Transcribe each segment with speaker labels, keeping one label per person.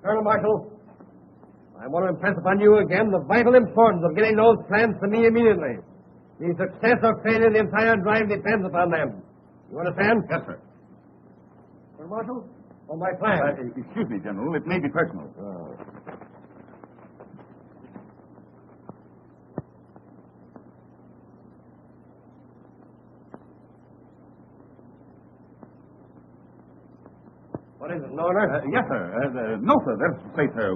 Speaker 1: Colonel Marshall, I want to impress upon you again the vital importance of getting those plans to me immediately. The success or failure of the entire drive depends upon them. You understand?
Speaker 2: Yes, sir.
Speaker 1: Colonel Marshall, on my plan.
Speaker 2: Excuse me, General. It may be personal.
Speaker 1: Oh. What is it, an order?
Speaker 2: Yes, sir. No, sir. That's to say, sir,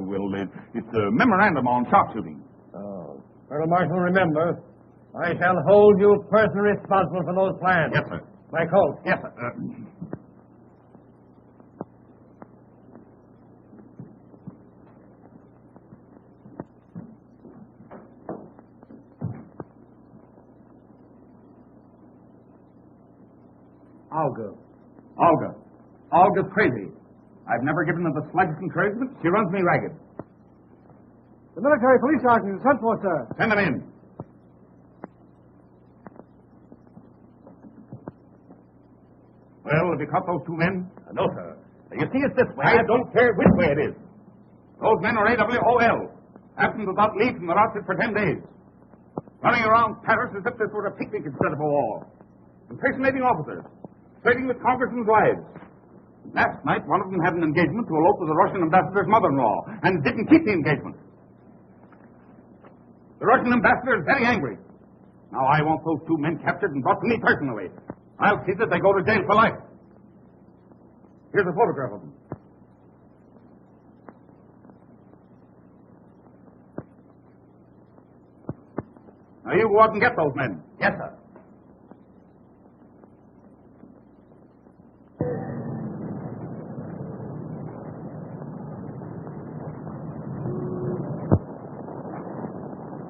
Speaker 2: it's a memorandum on sharpshooting.
Speaker 1: Oh. Colonel Marshall, remember, I shall hold you personally responsible for those plans.
Speaker 2: Yes, sir.
Speaker 1: My coat.
Speaker 2: Yes, sir. Olga's crazy. I've never given her the slightest encouragement. She runs me ragged.
Speaker 1: The military police sergeant is sent for, sir.
Speaker 2: Send them in. Well, have you caught those two men?
Speaker 1: No, sir. You see, it's this way.
Speaker 2: I don't care which way it is. Those men are AWOL. Absent without leave from their outfit for 10 days. Running around Paris as if this were a picnic instead of a war. Impersonating officers. Trading with congressmen's wives. Last night, one of them had an engagement to elope with the Russian ambassador's mother-in-law and didn't keep the engagement. The Russian ambassador is very angry. Now I want those two men captured and brought to me personally. I'll see that they go to jail for life. Here's a photograph of them. Now you go out and get those men.
Speaker 1: Yes, sir.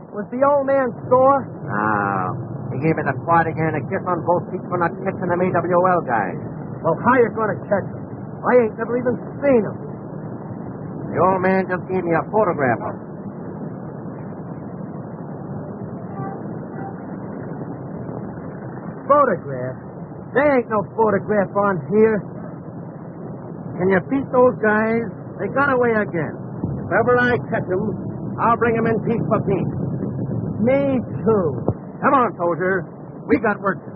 Speaker 3: Was the old man sore?
Speaker 4: No. He gave me the quad again and a kiss on both cheeks for not catching them AWL guys.
Speaker 3: Well, how you going to catch him? I ain't never even seen him.
Speaker 4: The old man just gave me a photograph of him.
Speaker 3: Photograph? There ain't no photograph on here.
Speaker 4: Can you beat those guys? They got away again. If ever I catch them, I'll bring them in piece for piece.
Speaker 3: Me too.
Speaker 4: Come on, soldier. We got work to do.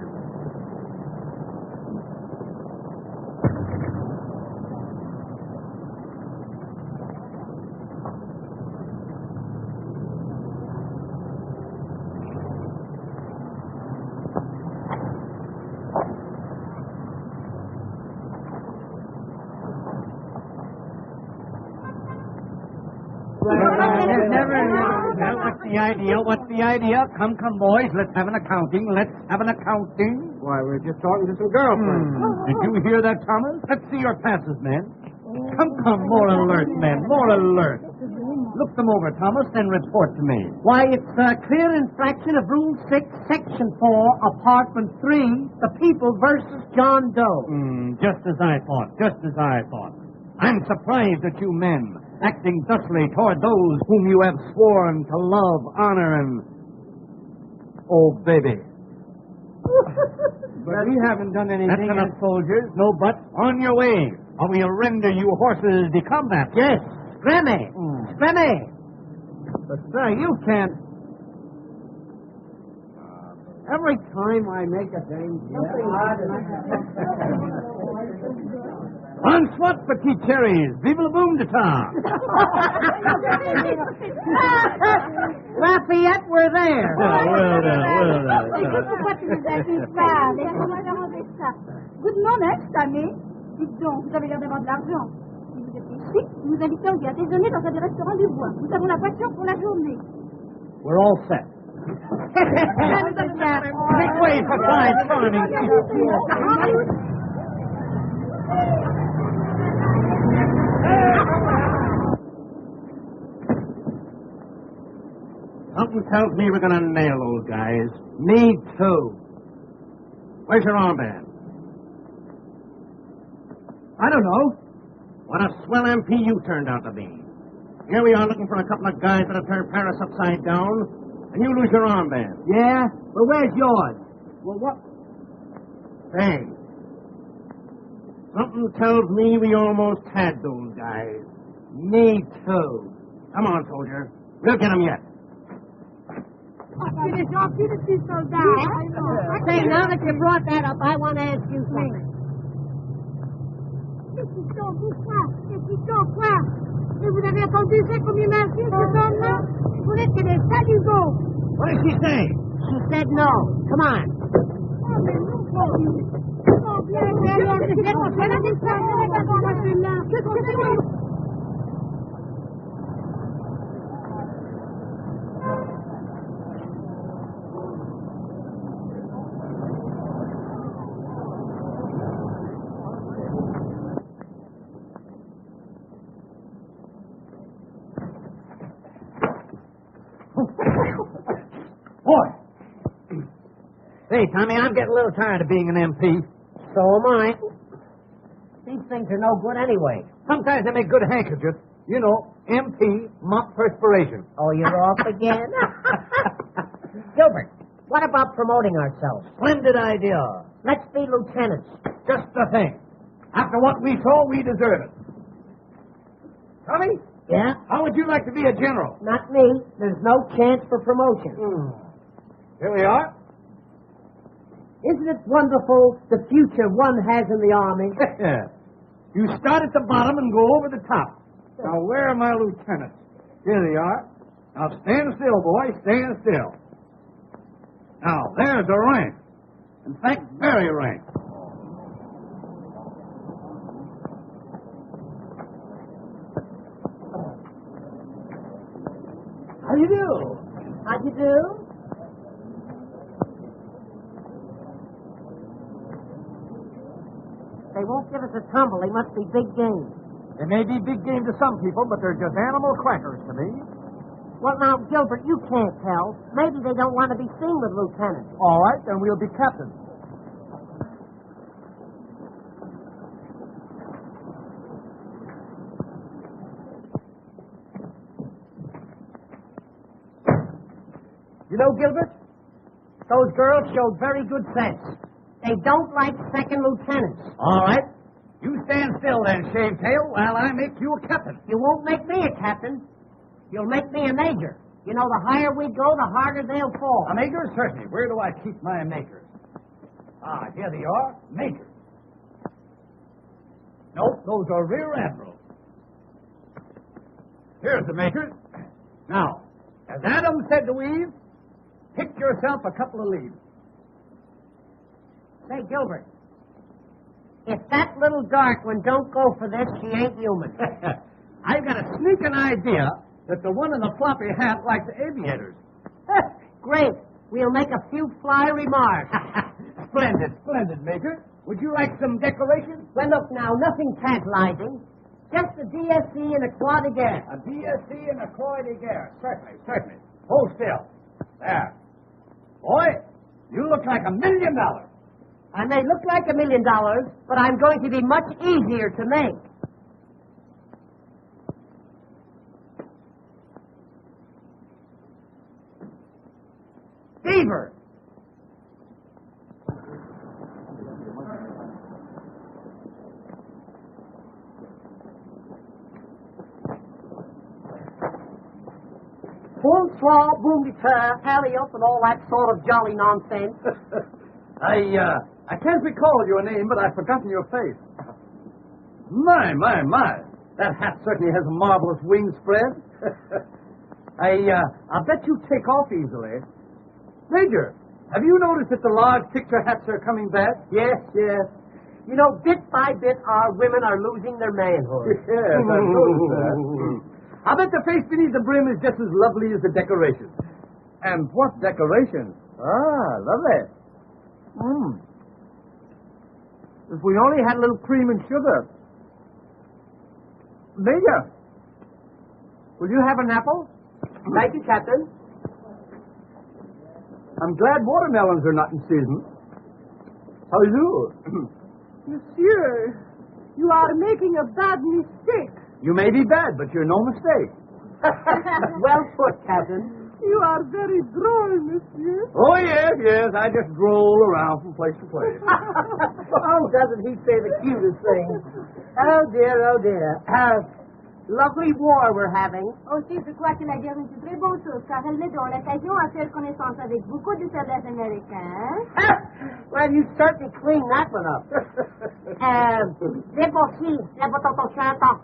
Speaker 5: What's the idea? Come, boys. Let's have an accounting.
Speaker 3: Why, we're just talking to some girlfriends.
Speaker 5: Did you hear that, Thomas? Let's see your passes, men. Come, more alert, men. More alert. Look them over, Thomas, then report to me.
Speaker 6: Why, it's a clear infraction of Rule 6, Section 4, Apartment 3, the people versus John Doe.
Speaker 5: Just as I thought. I'm surprised at you men, acting thusly toward those whom you have sworn to love, honor, and... Oh, baby.
Speaker 3: But we haven't done anything.
Speaker 5: That's enough, soldiers. No, but on your way, or we'll render you horses de combat.
Speaker 6: Yes, Scrammy.
Speaker 3: But, sir, you can't... Every time I make a dame...
Speaker 5: On swat, petite cherries. Vive le boom de temps.
Speaker 6: Lafayette, we're there.
Speaker 7: Pourquoi tu nous insultes pas? Laisse-moi demander ça. Vous demandez cette année? Dites donc, vous avez l'air d'avoir de l'argent. Si vous êtes ici, nous invitons à déjeuner dans un des restaurants du bois. Nous avons la voiture pour la journée.
Speaker 5: We're all set. Make way for fine farming. Something tells me we're going to nail those guys.
Speaker 3: Me too.
Speaker 5: Where's your armband?
Speaker 3: I don't know.
Speaker 5: What a swell MP you turned out to be. Here we are looking for a couple of guys that have turned Paris upside down, and you lose your armband.
Speaker 3: Yeah? Well, where's yours?
Speaker 5: Well, what? Hey. Something tells me we almost had those guys.
Speaker 6: Me too.
Speaker 5: Come on, soldier. We'll get him yet.
Speaker 7: C'est gentil de ces soldats.
Speaker 6: Say, now that you brought that up, I want to ask you something.
Speaker 7: Qu'est-ce qu'ils sont, pourquoi? Qu'est-ce qu'ils sont, quoi? Et vous avez entendu ça comme il m'a dit, ce homme-là? Vous êtes que des salugos.
Speaker 5: What did she say?
Speaker 6: She said no. Come on.
Speaker 7: Oh, mais non, oh, bien, c'est la distraction de la machine-là. Qu'est-ce que c'est?
Speaker 5: Hey, Tommy, I'm getting a little tired of being an MP.
Speaker 6: So am I. These things are no good anyway.
Speaker 5: Sometimes they make good handkerchiefs. You know, MP, mop perspiration.
Speaker 6: Oh, you're off again? Gilbert, what about promoting ourselves?
Speaker 5: Splendid idea.
Speaker 6: Let's be lieutenants.
Speaker 5: Just the thing. After what we saw, we deserve it. Tommy,
Speaker 6: Yeah?
Speaker 5: how would you like to be a general?
Speaker 6: Not me. There's no chance for promotion.
Speaker 5: Here we are.
Speaker 6: Isn't it wonderful the future one has in the Army?
Speaker 5: You start at the bottom and go over the top. Now, where are my lieutenants? Here they are. Now, stand still, boy. Stand still. Now, there's a rank. In fact, very rank.
Speaker 6: How you do? How you do? They won't give us a tumble. They must be big game.
Speaker 5: They may be big game to some people, but they're just animal crackers to me.
Speaker 6: Well, now, Gilbert, you can't tell. Maybe they don't want to be seen with lieutenants.
Speaker 5: All right, then we'll be captains.
Speaker 6: You know, Gilbert, those girls showed very good sense. They don't like second lieutenants.
Speaker 5: All right. You stand still then, Shavetail, while I make you a captain.
Speaker 6: You won't make me a captain. You'll make me a major. You know, the higher we go, the harder they'll fall.
Speaker 5: A major? Certainly. Where do I keep my majors? Ah, here they are. Majors. Nope, those are rear admirals. Here's the majors. Now, as Adam said to Eve, pick yourself a couple of leaves.
Speaker 6: Say, Gilbert, if that little dark one don't go for this, she ain't human.
Speaker 5: I've got a sneaking idea that the one in the floppy hat likes aviators.
Speaker 6: Great. We'll make a few fly remarks.
Speaker 5: Splendid, splendid, Major. Would you like some decorations?
Speaker 6: Well, look now, nothing tantalizing. Just a DSC and a croix de guerre.
Speaker 5: A DSC and a croix de guerre. Certainly, certainly. Hold still. There. Boy, you look like $1 million.
Speaker 6: I may look like $1 million, but I'm going to be much easier to make. Beaver. Bonsoir, boom de terre, alley up, and all that sort of jolly nonsense.
Speaker 5: I can't recall your name, but I've forgotten your face. My. That hat certainly has a marvelous wing spread. I'll bet you take off easily. Major, have you noticed that the large picture hats are coming back?
Speaker 6: Yes. You know, bit by bit, our women are losing their manhood.
Speaker 5: Yes, I've noticed that. I bet the face beneath the brim is just as lovely as the decoration. And what decoration? Ah, lovely. If we only had a little cream and sugar. Major, will you have an apple?
Speaker 6: Thank you, Captain.
Speaker 5: I'm glad watermelons are not in season. How do you do?
Speaker 7: Monsieur, you are making a bad mistake.
Speaker 5: You may be bad, but you're no mistake.
Speaker 6: Well put, Captain.
Speaker 7: You are very droll, monsieur.
Speaker 5: Oh, yes. I just roll around from place to place.
Speaker 6: Oh, doesn't he say the cutest things? Oh, dear. Lovely war we're having.
Speaker 7: Aussi, je crois que la guerre est une très bonne chose, car elle me donne l'occasion à faire connaissance avec beaucoup de soldats américains.
Speaker 6: Well, you certainly cleaned that one up. C'est aussi, la bouton ton chanton.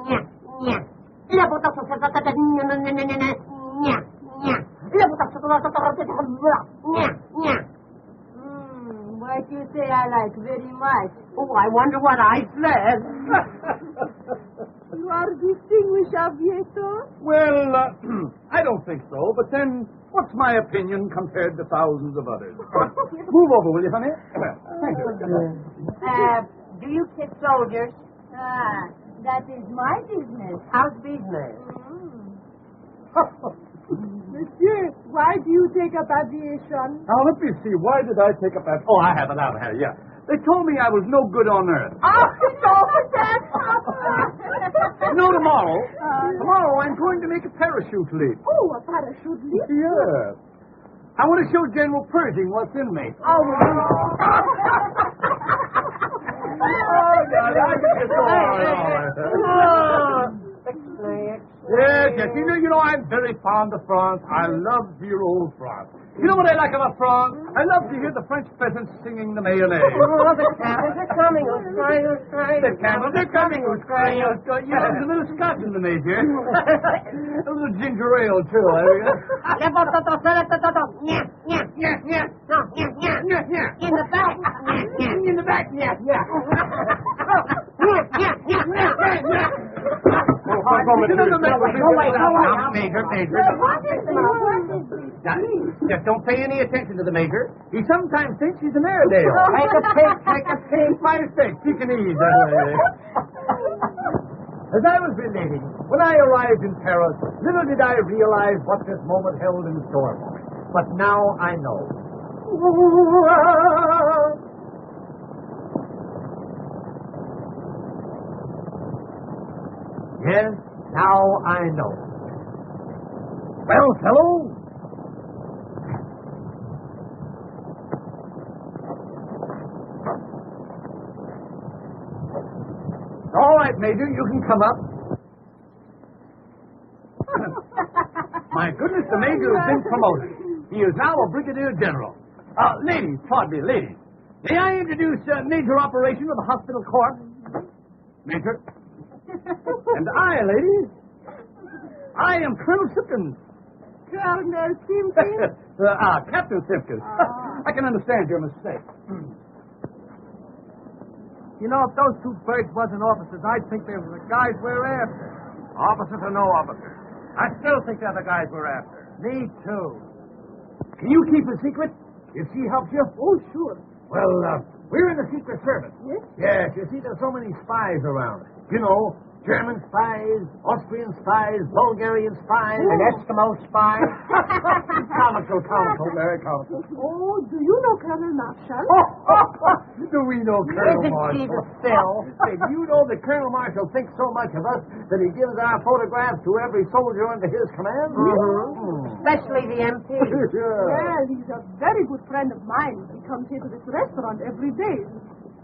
Speaker 6: Nya, nya. La bouton ton chanton. Nya, nya. La bouton ton chanton. Nya, nya.
Speaker 7: What you say I like very much.
Speaker 6: Oh, I wonder what I said.
Speaker 7: You are distinguished, aviator?
Speaker 5: Well, I don't think so, but then what's my opinion compared to thousands of others? Move over, will you, honey? Thank you.
Speaker 6: Do you kiss soldiers?
Speaker 7: Ah, that is my business.
Speaker 6: How's business?
Speaker 7: Monsieur, why do you take up aviation?
Speaker 5: Now, let me see. Why did I take up that? Oh, I have it out here, yeah. They told me I was no good on Earth.
Speaker 7: Oh, no, that's
Speaker 5: No, tomorrow. Tomorrow I'm going to make a parachute leap.
Speaker 7: Oh, a parachute leap?
Speaker 5: Yeah. I want to show General Pershing what's in me.
Speaker 7: Oh,
Speaker 5: God, I can just go on. Yes. You know, I'm very fond of France. I love dear old France. You know what I like about France? I love to hear the French peasants singing the mayonnaise.
Speaker 6: Oh, the camels are coming. Who's crying? Who's crying?
Speaker 5: The camels are coming. Who's crying? Who's crying? You know, there's a little scotch in the Major. A little ginger ale, too.
Speaker 6: In the back.
Speaker 5: In the back, yeah. Just don't pay any attention to the Major. He sometimes thinks he's an Airedale. Take a pig by mistake. Pekingese. As I was relating, when I arrived in Paris, little did I realize what this moment held in store for me. But now I know. Yes, now I know. Well, fellow. All right, Major, you can come up. My goodness, the Major has been promoted. He is now a Brigadier General. Ladies, pardon me, ladies. May I introduce Major Operation of the Hospital Corps? Major. And I, ladies, I am Colonel Simpkins.
Speaker 7: Colonel Simpkins?
Speaker 5: Captain Simpkins. I can understand your mistake.
Speaker 3: You know, if those two birds wasn't officers, I'd think they were the guys we're after.
Speaker 4: Officers or no officers? I still think they're the guys we're after.
Speaker 3: Me too.
Speaker 5: Can you keep a secret if she helps you?
Speaker 7: Oh, sure.
Speaker 5: Well, we're in the Secret Service.
Speaker 7: Yes?
Speaker 5: Yes, you see, there's so many spies around. You know, German spies, Austrian spies, Bulgarian spies.
Speaker 6: An Eskimo spy.
Speaker 5: Comical, very comical.
Speaker 7: Oh, do you know Colonel Marshall?
Speaker 5: Do we know Colonel
Speaker 6: Isn't
Speaker 5: Marshall?
Speaker 6: she the still?
Speaker 5: Hey, do you know that Colonel Marshall thinks so much of us that he gives our photographs to every soldier under his command?
Speaker 6: Especially the MP.
Speaker 7: Well, he's a very good friend of mine. He comes here to this restaurant every day.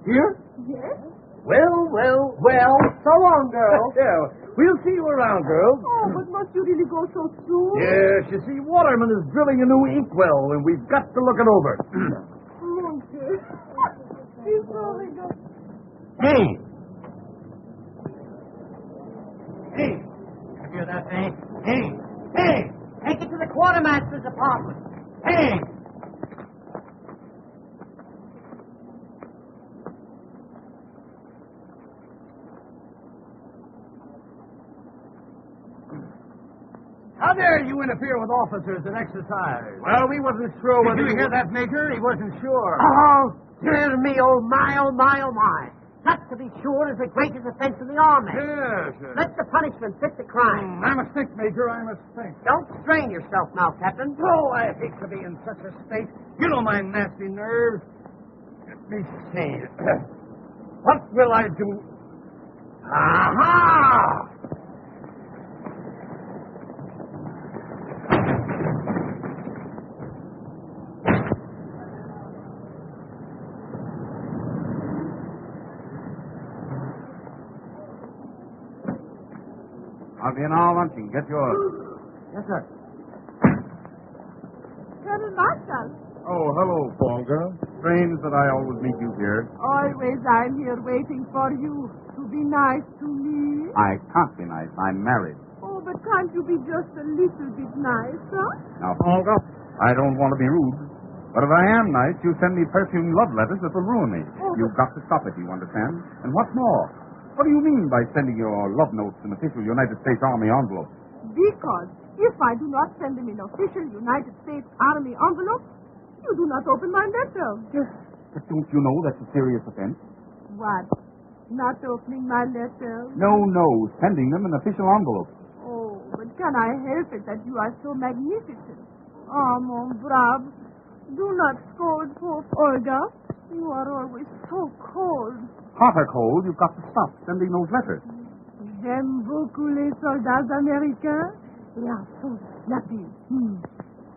Speaker 5: Here?
Speaker 7: Yes?
Speaker 5: Well,
Speaker 6: So long, girl.
Speaker 5: Yeah, we'll see you around, girls.
Speaker 7: Oh, but must you really go so soon?
Speaker 5: Yes, you see, Waterman is drilling a new inkwell, and we've got to look it over.
Speaker 7: Oh, dear. He's rolling up.
Speaker 5: Hey!
Speaker 6: Hey, you hear that, eh? Hey! Take it to the quartermaster's apartment. Hey!
Speaker 5: How dare you interfere with officers in exercise? Well, we wasn't sure whether... Did you hear that, Major? He wasn't sure.
Speaker 6: Oh, dear me, oh my, oh my, oh my. Not to be sure is the greatest offense in the army.
Speaker 5: Yes.
Speaker 6: Let the punishment fit the crime.
Speaker 5: I must think, Major, I must think.
Speaker 6: Don't strain yourself now, Captain.
Speaker 5: Oh, I hate to be in such a state. You know my nasty nerves. Let me see. What will I do? Aha!
Speaker 2: I'll be in all luncheon. Get yours.
Speaker 1: Yes, sir.
Speaker 7: Colonel Marshall.
Speaker 2: Oh, hello, Paul girl. Strange that I always meet you here.
Speaker 7: Always I'm here waiting for you to be nice to me.
Speaker 2: I can't be nice. I'm married.
Speaker 7: Oh, but can't you be just a little bit nice, huh?
Speaker 2: Now, Paul girl, I don't want to be rude. But if I am nice, you send me perfumed love letters that will ruin me.
Speaker 7: Oh,
Speaker 2: You've got to stop it, you understand? And what's more, what do you mean by sending your love notes in official United States Army envelopes?
Speaker 7: Because if I do not send them in official United States Army envelope, you do not open my letter.
Speaker 2: But don't you know that's a serious offense?
Speaker 7: What? Not opening my letter?
Speaker 2: No, sending them in official envelopes.
Speaker 7: Oh, but can I help it that you are so magnificent? Oh, mon brave. Do not scold poor Olga. You are always so cold.
Speaker 2: Hot or cold, you've got to stop sending those letters.
Speaker 7: J'aime beaucoup les soldats américains. They are so snappy.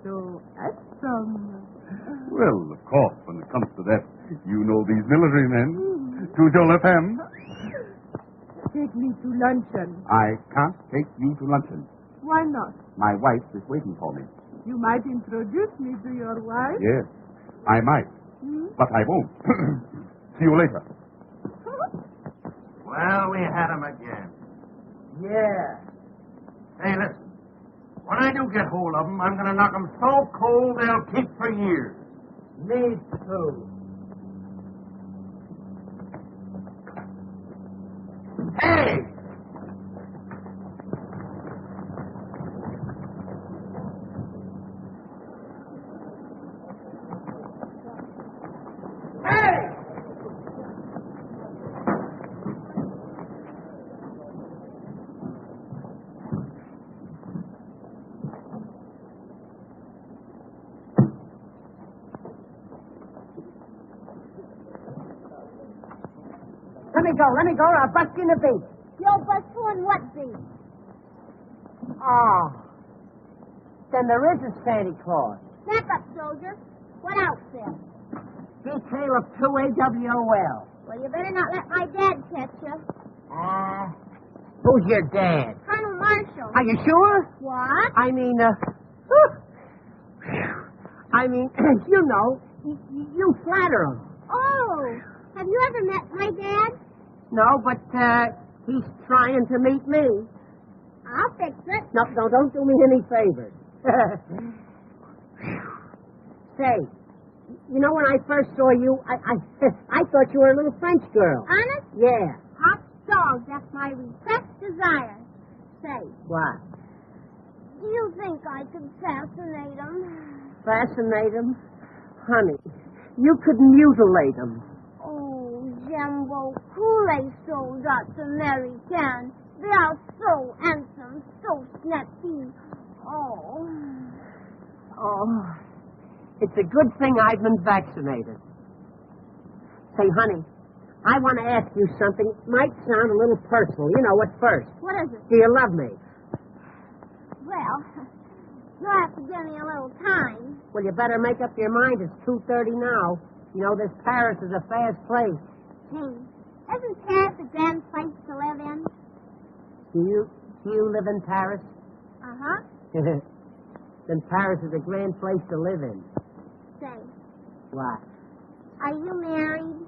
Speaker 7: So handsome.
Speaker 2: Well, of course, when it comes to that, you know these military men. Toujours la femme.
Speaker 7: Take me to luncheon.
Speaker 2: I can't take you to luncheon.
Speaker 7: Why not?
Speaker 2: My wife is waiting for me.
Speaker 7: You might introduce me to your wife.
Speaker 2: Yes, I might, but I won't. See you later.
Speaker 1: Well, we had him again. Yeah. Hey, listen. When I do get hold of them, I'm going to knock them so cold they'll keep for years. Me too. Hey!
Speaker 6: Let me go, or I'll bust you in the beak.
Speaker 7: You'll bust who and what beat?
Speaker 6: Oh. Then there is a Santa Claus.
Speaker 7: Snap up, soldier. What outfit?
Speaker 6: Detail of 2 AWOL.
Speaker 7: Well, you better not let my dad catch you.
Speaker 6: Who's your dad?
Speaker 7: Colonel Marshall.
Speaker 6: Are you sure?
Speaker 7: What?
Speaker 6: I mean, you know, you flatter him.
Speaker 7: Oh, have you ever met my dad?
Speaker 6: No, but, he's trying to meet me.
Speaker 7: I'll fix it.
Speaker 6: No, don't do me any favors. Say, you know, when I first saw you, I thought you were a little French girl.
Speaker 7: Honest?
Speaker 6: Yeah.
Speaker 7: Hot dog, that's my repressed desire. Say,
Speaker 6: What?
Speaker 7: do you think I could fascinate him?
Speaker 6: Fascinate him? Honey, you could mutilate him.
Speaker 7: Oh, j'aime beaucoup les soldats américains. They are so handsome, so snappy. Oh.
Speaker 6: Oh, it's a good thing I've been vaccinated. Say, honey, I want to ask you something. It might sound a little personal. You know, at first.
Speaker 7: What is it?
Speaker 6: Do you love me?
Speaker 7: Well, you'll have to give me a little time.
Speaker 6: Well, you better make up your mind. It's 2:30 now. You know, this Paris is a fast place.
Speaker 7: Hey, isn't Paris a grand place to live in?
Speaker 6: Do you live in Paris?
Speaker 7: Uh-huh.
Speaker 6: Then Paris is a grand place to live in.
Speaker 7: Say,
Speaker 6: What?
Speaker 7: are you married?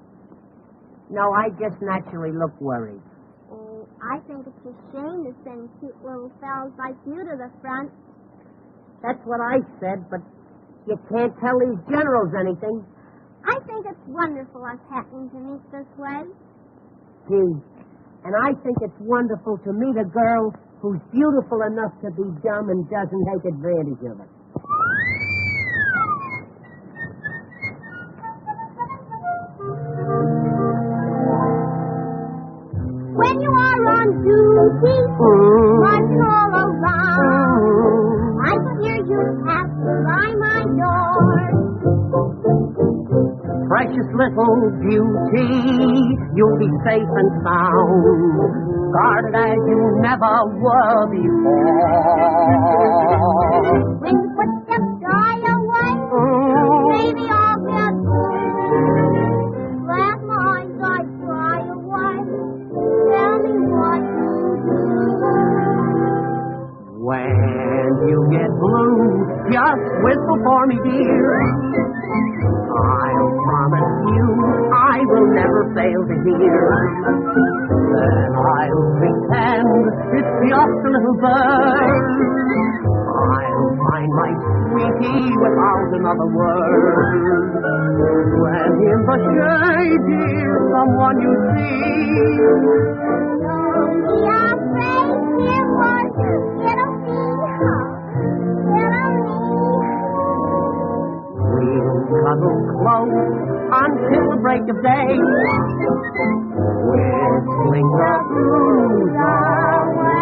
Speaker 6: No, I just naturally look worried.
Speaker 7: Oh, I think it's a shame to send cute little fellows like you to the front.
Speaker 6: That's what I said, but you can't tell these generals anything.
Speaker 7: I think it's wonderful us happening to meet this way.
Speaker 6: Gee, and I think it's wonderful to meet a girl who's beautiful enough to be dumb and doesn't take advantage of it.
Speaker 7: When you are on duty, running all around, I can hear you pass by my door.
Speaker 6: Precious little beauty, you'll be safe and sound, guarded as you never were before.
Speaker 7: When your footsteps die away, maybe I'll get through. Let my eyes fly away. Tell me what you do.
Speaker 6: fail to hear. Then I'll pretend it's just a little bird. I'll find my sweetie without another word. When in the shade, dear, someone you see.
Speaker 7: Don't be afraid, dear one. It'll be
Speaker 6: We'll cuddle close until the break of day. Whistling the blues away.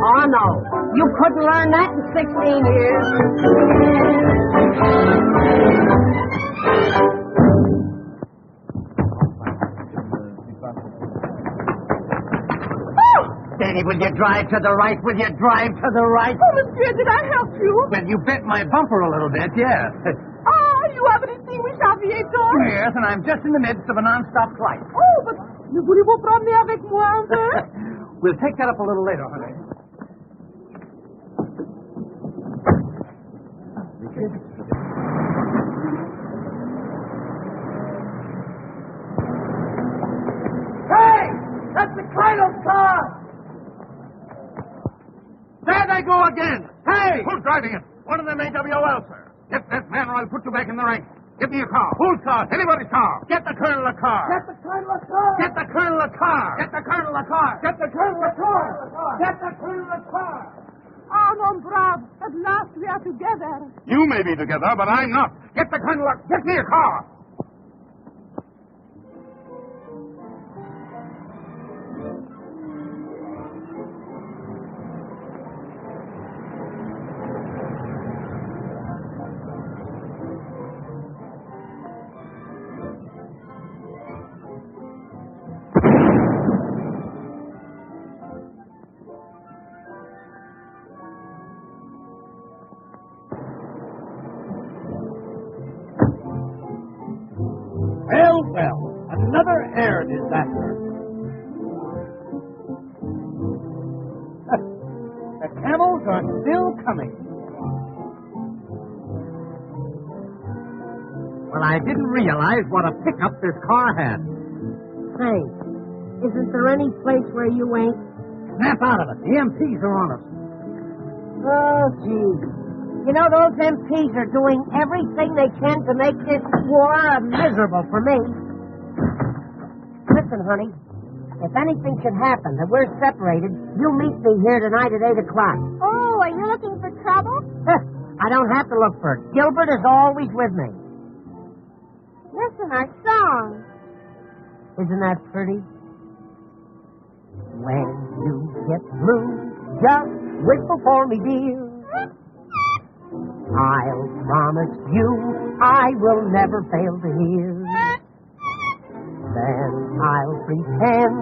Speaker 6: Oh, no. You couldn't learn that in 16 years.
Speaker 5: Danny, will you drive to the right? Will you drive to the right?
Speaker 8: Oh, monsieur, did I help you?
Speaker 5: Well, you bit my bumper a little bit, yes.
Speaker 8: Ah, you haven't distinguished aviator?
Speaker 5: Yes, and I'm just in the midst of a non-stop flight.
Speaker 8: Oh, but ne voulez-vous promener avec moi un peu?
Speaker 5: We'll take that up a little later, honey.
Speaker 3: Hey! That's the Cardinal's car!
Speaker 1: There they go again! Hey!
Speaker 2: Who's driving it?
Speaker 1: One of them AWOL, sir.
Speaker 2: Get that man or I'll put you back in the ranks. Get me a car.
Speaker 1: Whose car?
Speaker 2: Anybody's car.
Speaker 1: Get the colonel a car.
Speaker 3: Get the Cardinal's car!
Speaker 1: Get the colonel a car.
Speaker 3: Get the Colonel a car!
Speaker 1: Get the colonel a car.
Speaker 3: Get the Colonel a car!
Speaker 8: Ah, mon brave, at last we are together.
Speaker 2: You may be together, but I'm not. Get the colonel. Get me a car.
Speaker 5: Well, another air disaster. The camels are still coming. Well, I didn't realize what a pickup this car had.
Speaker 6: Say, isn't there any place where you ain't?
Speaker 5: Snap out of it. The MPs are on us.
Speaker 6: Oh, gee. You know, those MPs are doing everything they can to make this war miserable for me. Listen, honey, if anything should happen that we're separated, you meet me here tonight at 8 o'clock.
Speaker 7: Oh, are you looking for trouble?
Speaker 6: I don't have to look for it. Gilbert is always with me.
Speaker 7: Listen, our song.
Speaker 6: Isn't that pretty? When you get blue, just whistle for me, dear. I'll promise you I will never fail to hear. Then I'll pretend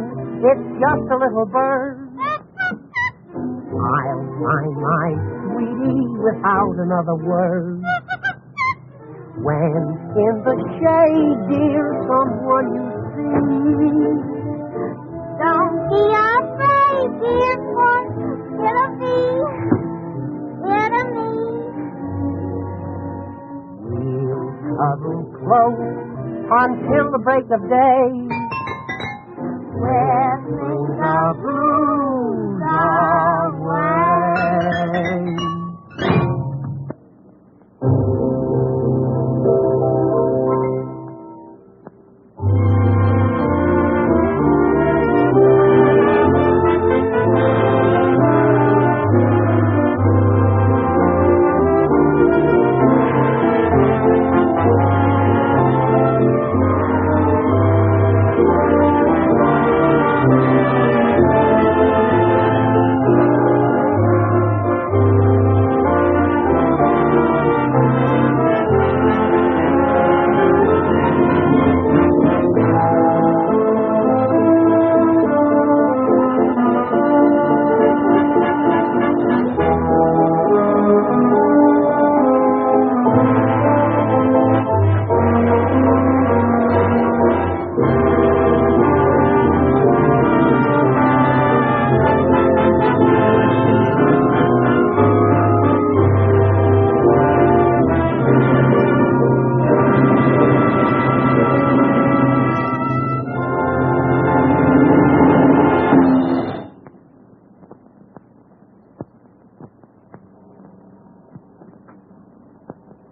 Speaker 6: it's just a little bird. I'll find my sweetie without another word. When in the shade, dear, someone you see.
Speaker 7: Don't be afraid, dear one. It'll be me.
Speaker 6: huddle close until the break of day. Where things are blues away.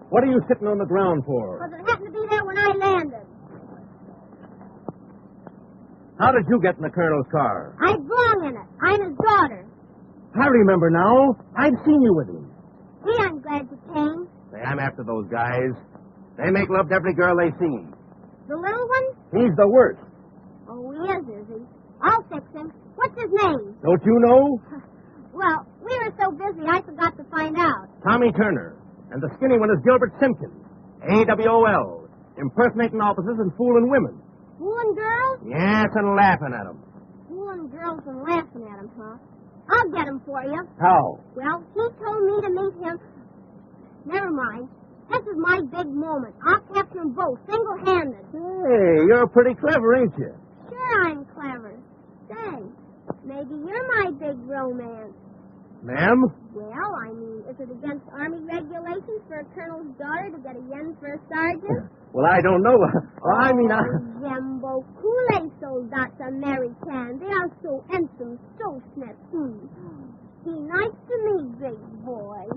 Speaker 5: What are you sitting on the ground for?
Speaker 7: Because it happened to be there when I landed.
Speaker 5: How did you get in the colonel's car?
Speaker 7: I belong in it. I'm his daughter.
Speaker 5: I remember now. I've seen you with him.
Speaker 7: Gee, I'm glad you came.
Speaker 1: Say, I'm after those guys. They make love to every girl they seen.
Speaker 7: The little one?
Speaker 5: He's the worst.
Speaker 7: Oh, he is he? I'll fix him. What's his name?
Speaker 5: Don't you know?
Speaker 7: Well, we were so busy I forgot to find out.
Speaker 5: Tommy Turner. And the skinny one is Gilbert Simpson. AWOL. Impersonating officers and fooling women.
Speaker 7: Fooling girls?
Speaker 5: Yes, and laughing at them.
Speaker 7: Fooling girls and laughing at him, huh? I'll get him for you.
Speaker 5: How?
Speaker 7: Well, he told me to meet him. Never mind. This is my big moment. I'll capture them both, single-handed.
Speaker 5: Hey, you're pretty clever, ain't you?
Speaker 7: Sure I'm clever. Say, maybe you're my big romance.
Speaker 5: Ma'am?
Speaker 7: Well, I mean, is it against Army regulations for a colonel's daughter to get a yen for a sergeant?
Speaker 5: Well, I don't know. I mean,
Speaker 7: J'aime beaucoup les soldats Americans. They are so handsome, so snappy. Be nice to me, big boy.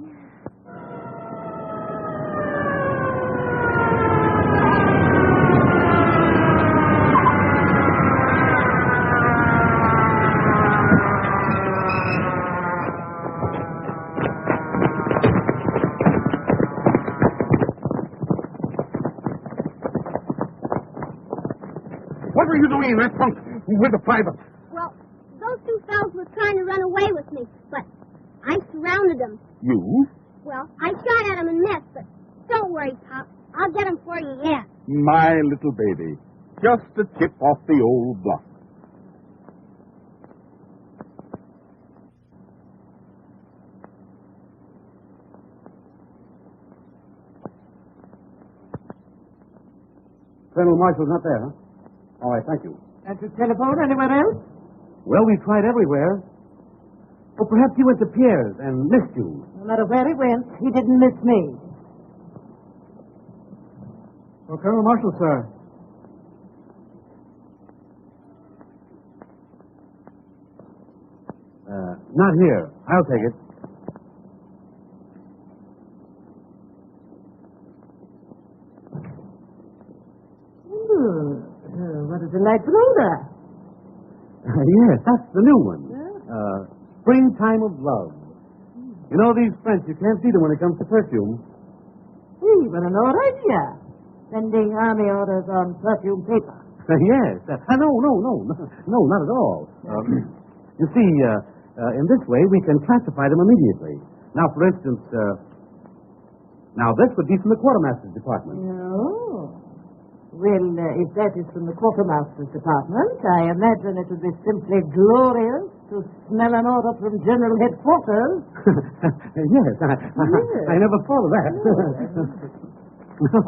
Speaker 2: What were you doing in that trunk with the private?
Speaker 7: Well, those two fellows were trying to run away with me, but I surrounded them.
Speaker 2: You?
Speaker 7: Well, I shot at them and missed, but don't worry, Pop. I'll get them for you yet.
Speaker 2: My little baby. Just a chip off the old block.
Speaker 5: Colonel Marshall's not there, huh? All right, thank you.
Speaker 6: Can't you telephone anywhere else?
Speaker 5: Well, we tried everywhere. Well, perhaps he went to Pierre's and missed you.
Speaker 6: No matter where he went, he didn't miss me.
Speaker 5: Well, Colonel Marshall, sir. Not here. I'll take it.
Speaker 6: What a delightful odor.
Speaker 5: Yes, that's the new one. Springtime of Love. You know, these French, you can't see them when it comes to perfume.
Speaker 6: Gee, what an odd idea. Sending army orders on perfume paper.
Speaker 5: Yes. No, not at all. You see, in this way, we can classify them immediately. Now, for instance, now this would be from the quartermaster's department.
Speaker 6: Oh. Well, if that is from the quartermaster's department, I imagine it would be simply glorious to smell an order from General Headquarters.
Speaker 5: Yes, I never thought of that. No.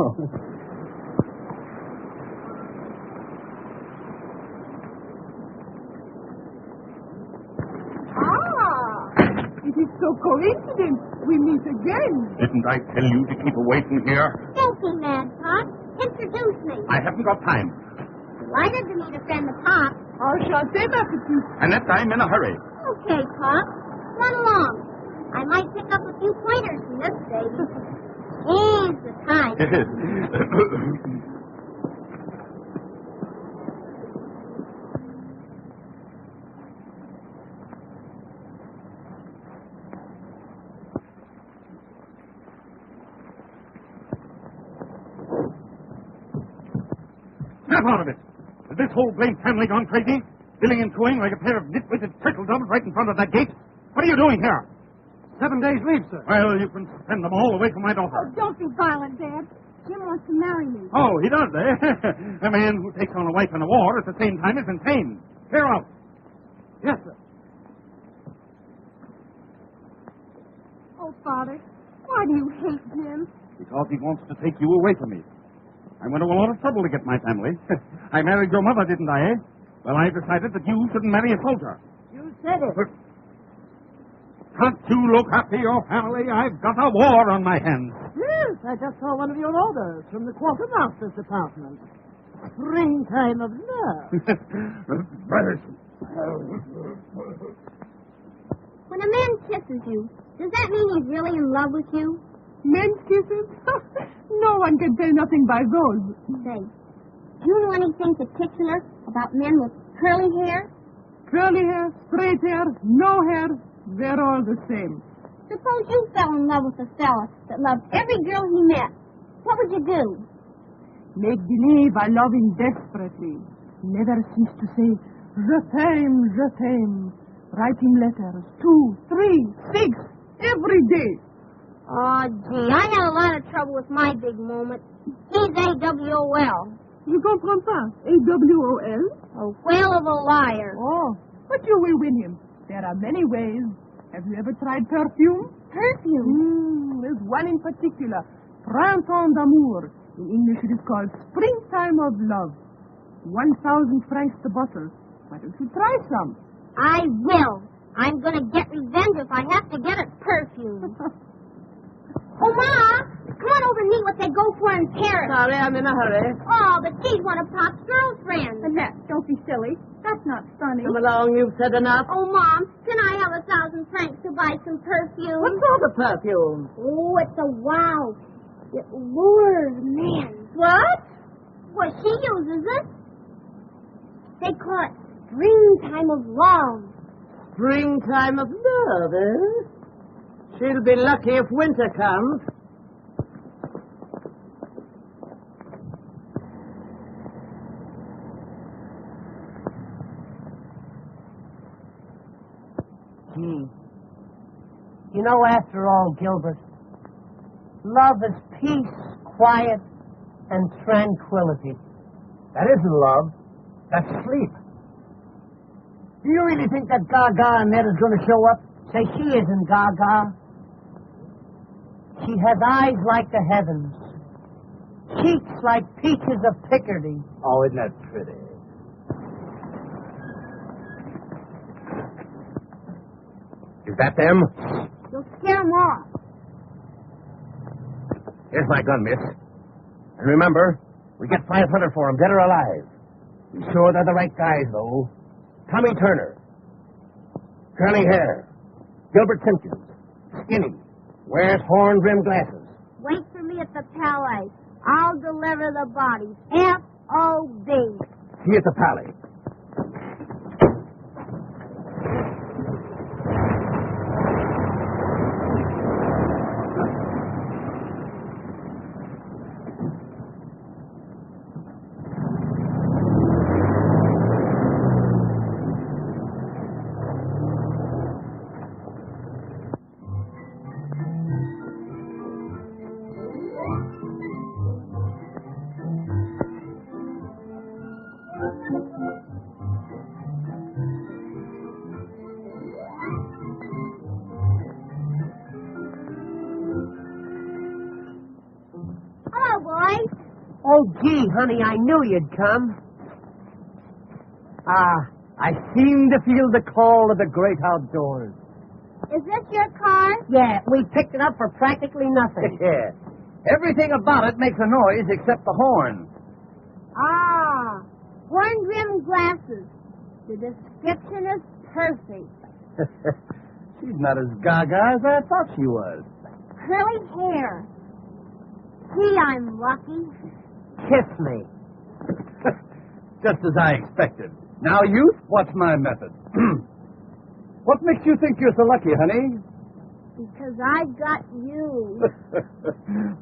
Speaker 8: It is so coincident. We meet again.
Speaker 2: Didn't I tell you to keep away from here?
Speaker 7: Don't be mad, Pop.
Speaker 9: Pop. Introduce me.
Speaker 2: I haven't got time.
Speaker 9: Delighted to meet a friend of Pop.
Speaker 8: Enchanté, ma petite.
Speaker 2: Annette, I'm in a hurry.
Speaker 9: Okay, Pop. Run along. I might pick up a few pointers from this baby. Here's the time.
Speaker 2: Snap out of it. Is this whole blamed family gone crazy? Billing and cooing like a pair of nitwitted turtle doves right in front of that gate? What are you doing here?
Speaker 3: 7 days leave, sir.
Speaker 2: Well, you can send them all away from my daughter.
Speaker 7: Don't be violent, Dad. Jim wants to marry me.
Speaker 2: Oh, he does, eh? A man who takes on a wife in a war at the same time is insane. Clear out.
Speaker 3: Yes, sir.
Speaker 7: Oh, Father, why do you hate Jim?
Speaker 2: Because he wants to take you away from me. I went to a lot of trouble to get my family. I married your mother, didn't I, eh? Well, I decided that you shouldn't marry a soldier.
Speaker 6: You said it.
Speaker 2: Can't you look after your family? I've got a war on my hands.
Speaker 6: Yes, I just saw one of your orders from the quartermaster's department. Springtime of love.
Speaker 2: Brothers.
Speaker 9: When a man kisses you, does that mean he's really in love with you?
Speaker 8: Men's kisses? No one can tell nothing by those.
Speaker 9: Say, do you know anything particular about men with curly hair?
Speaker 8: Curly hair, straight hair, no hair, they're all the same.
Speaker 9: Suppose you fell in love with a fella that loved every girl he met. What would you do?
Speaker 8: Make believe I love him desperately. Never cease to say, je t'aime. Write him letters, 2, 3, 6, every day.
Speaker 9: Oh, gee, I had a lot of trouble with my big moment. He's AWOL.
Speaker 8: Je comprends pas. AWOL?
Speaker 9: A whale of a liar.
Speaker 8: Oh, but you will win him. There are many ways. Have you ever tried perfume?
Speaker 9: Perfume?
Speaker 8: There's one in particular. Printemps d'amour. In English it is called Springtime of Love. 1,000 francs the bottle. Why don't you try some?
Speaker 9: I will. I'm going to get revenge if I have to get a perfume. Oh, Ma, come on over and meet what they go for in Paris.
Speaker 6: Sorry, I'm in a hurry.
Speaker 9: Oh, but she's one of Pop's girlfriends.
Speaker 7: Annette, don't be silly. That's not funny.
Speaker 6: Come along, you've said enough.
Speaker 9: Oh, Mom, can I have 1,000 francs to buy some perfume?
Speaker 6: What sort of perfume?
Speaker 9: Oh, it's a wow. It lures men. What? Well, she uses it. They call it springtime of love.
Speaker 6: Springtime of love, eh? She'll be lucky if winter comes. Gee. You know, after all, Gilbert, love is peace, quiet, and tranquility.
Speaker 4: That isn't love. That's sleep. Do you really think that Gaga Annette is going to show up?
Speaker 6: Say, she isn't Gaga. She has eyes like the heavens, cheeks like peaches of Picardy.
Speaker 4: Oh, isn't that pretty?
Speaker 1: Is that them?
Speaker 9: You'll scare them off.
Speaker 1: Here's my gun, miss. And remember, we get 500 for them, dead or alive. Be sure they're the right guys, though. Tommy Turner. Curly hair. Gilbert Simpson. Skinny. Wears horn-rimmed glasses.
Speaker 9: Wait for me at the Palais. I'll deliver the bodies. F.O.B.
Speaker 1: See you at the Palais.
Speaker 6: Oh, gee, honey, I knew you'd come. I seem to feel the call of the great outdoors.
Speaker 9: Is this your car?
Speaker 6: Yeah, we picked it up for practically nothing.
Speaker 4: Yeah.
Speaker 5: Everything about it makes a noise except the horn.
Speaker 9: Ah, horn-rimmed glasses. The description is perfect.
Speaker 5: She's not as gaga as I thought she was.
Speaker 9: Curly hair. Gee, I'm lucky.
Speaker 6: Kiss me.
Speaker 5: Just as I expected. Now, youth, what's my method? What makes you think you're so lucky, honey?
Speaker 9: Because I've got you.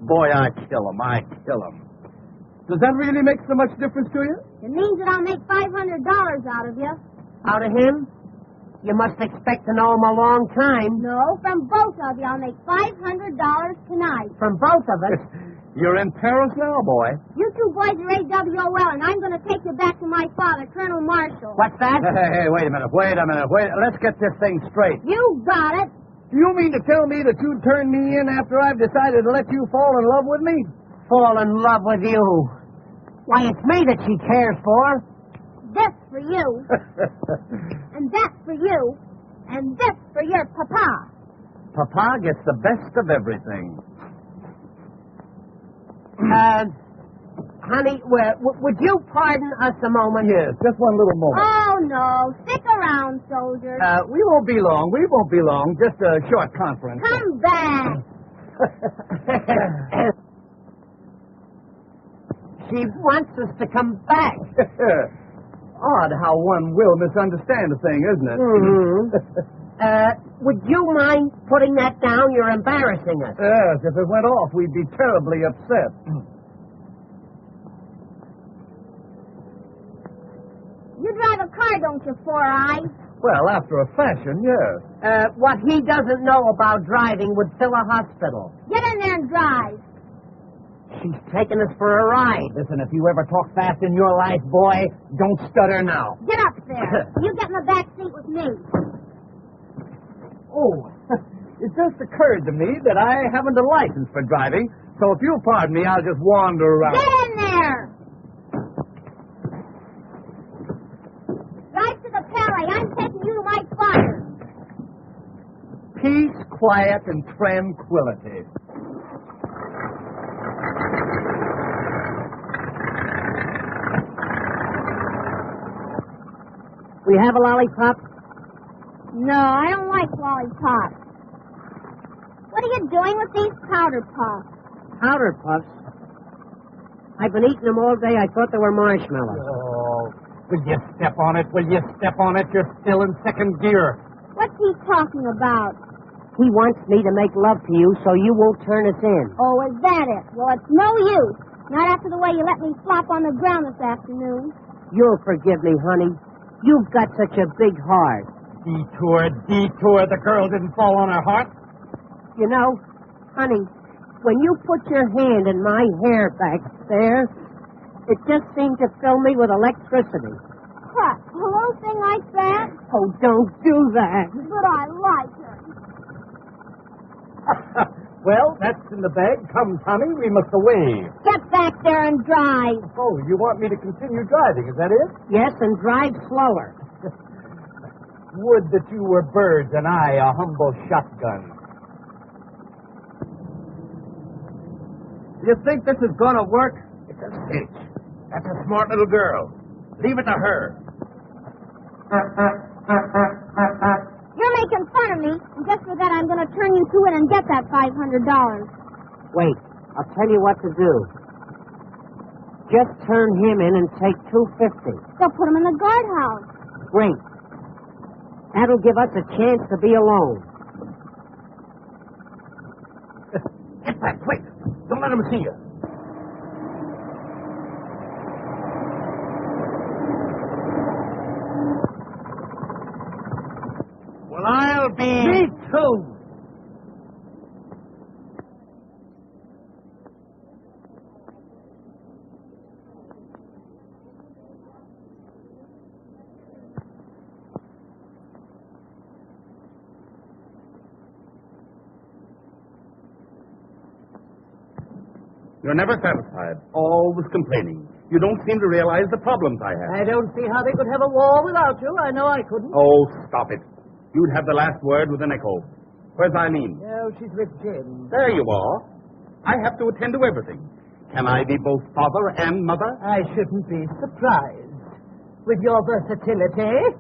Speaker 5: Boy, I kill him. Does that really make so much difference to you?
Speaker 9: It means that I'll make $500 out of you.
Speaker 6: Out of him? You must expect to know him a long time.
Speaker 9: No, from both of you, I'll make $500 tonight.
Speaker 6: From both of us.
Speaker 5: You're in Paris now, boy.
Speaker 9: You two boys are AWOL, and I'm going to take you back to my father, Colonel Marshall.
Speaker 6: What's that?
Speaker 5: Hey, wait a minute. Let's get this thing straight.
Speaker 9: You got it.
Speaker 5: You mean to tell me that you'd turn me in after I've decided to let you fall in love with me?
Speaker 6: Fall in love with you. Why, it's me that she cares for.
Speaker 9: This for you. And that for you. And this for your papa.
Speaker 5: Papa gets the best of everything.
Speaker 6: Honey, would you pardon us a moment?
Speaker 5: Yes, just one little moment.
Speaker 9: Oh, no. Stick around, soldiers.
Speaker 5: We won't be long. Just a short conference.
Speaker 9: Come back.
Speaker 6: She wants us to come back.
Speaker 5: Odd how one will misunderstand a thing, isn't it?
Speaker 6: Mm-hmm. Would you mind putting that down? You're embarrassing us.
Speaker 5: Yes, if it went off, we'd be terribly upset.
Speaker 9: You drive a car, don't you, Four Eyes?
Speaker 5: Well, after a fashion, yes.
Speaker 6: What he doesn't know about driving would fill a hospital.
Speaker 9: Get in there and drive.
Speaker 6: She's taking us for a ride.
Speaker 5: Listen, if you ever talk fast in your life, boy, don't stutter now.
Speaker 9: Get up there. You get in the back seat with me.
Speaker 5: Oh, it just occurred to me that I haven't a license for driving, so if you'll pardon me, I'll just wander around.
Speaker 9: Get in there. Drive to the Palais. I'm taking you to my father.
Speaker 5: Peace, quiet, and tranquility.
Speaker 6: We have a lollipop?
Speaker 9: No, I don't like lollipops. What are you doing with these powder puffs?
Speaker 6: Powder puffs? I've been eating them all day. I thought they were marshmallows.
Speaker 5: Oh, will you step on it? You're still in second gear.
Speaker 9: What's he talking about?
Speaker 6: He wants me to make love to you so you won't turn us in.
Speaker 9: Oh, is that it? Well, it's no use. Not after the way you let me flop on the ground this afternoon.
Speaker 6: You'll forgive me, honey. You've got such a big heart.
Speaker 5: Detour. The girl didn't fall on her heart.
Speaker 6: You know, honey, when you put your hand in my hair back there, it just seemed to fill me with electricity.
Speaker 9: What? A little thing like that?
Speaker 6: Oh, don't do that.
Speaker 9: But I like it.
Speaker 5: Well, that's in the bag. Come, Tommy, we must away.
Speaker 9: Get back there and drive.
Speaker 5: Oh, you want me to continue driving, is that it?
Speaker 6: Yes, and drive slower.
Speaker 5: Would that you were birds and I a humble shotgun. You think this is going to work?
Speaker 1: It's a cinch. That's a smart little girl. Leave it to her.
Speaker 9: You're making fun of me, and just for that I'm going to turn you to it and get that $500.
Speaker 6: Wait, I'll tell you what to do. Just turn him in and take $250.
Speaker 9: They'll put him in the guardhouse.
Speaker 6: Great. That'll give us a chance to be alone.
Speaker 1: Get back, quick. Don't let him see you.
Speaker 5: Well, I'll be...
Speaker 6: Me too.
Speaker 2: You're never satisfied, always complaining. You don't seem to realize the problems I have.
Speaker 3: I don't see how they could have a war without you. I know I couldn't.
Speaker 2: Oh, stop it. You'd have the last word with an echo. Where's Eileen?
Speaker 3: Oh, she's with Jim.
Speaker 2: There you are. I have to attend to everything. Can I be both father and mother?
Speaker 6: I shouldn't be surprised. With your versatility.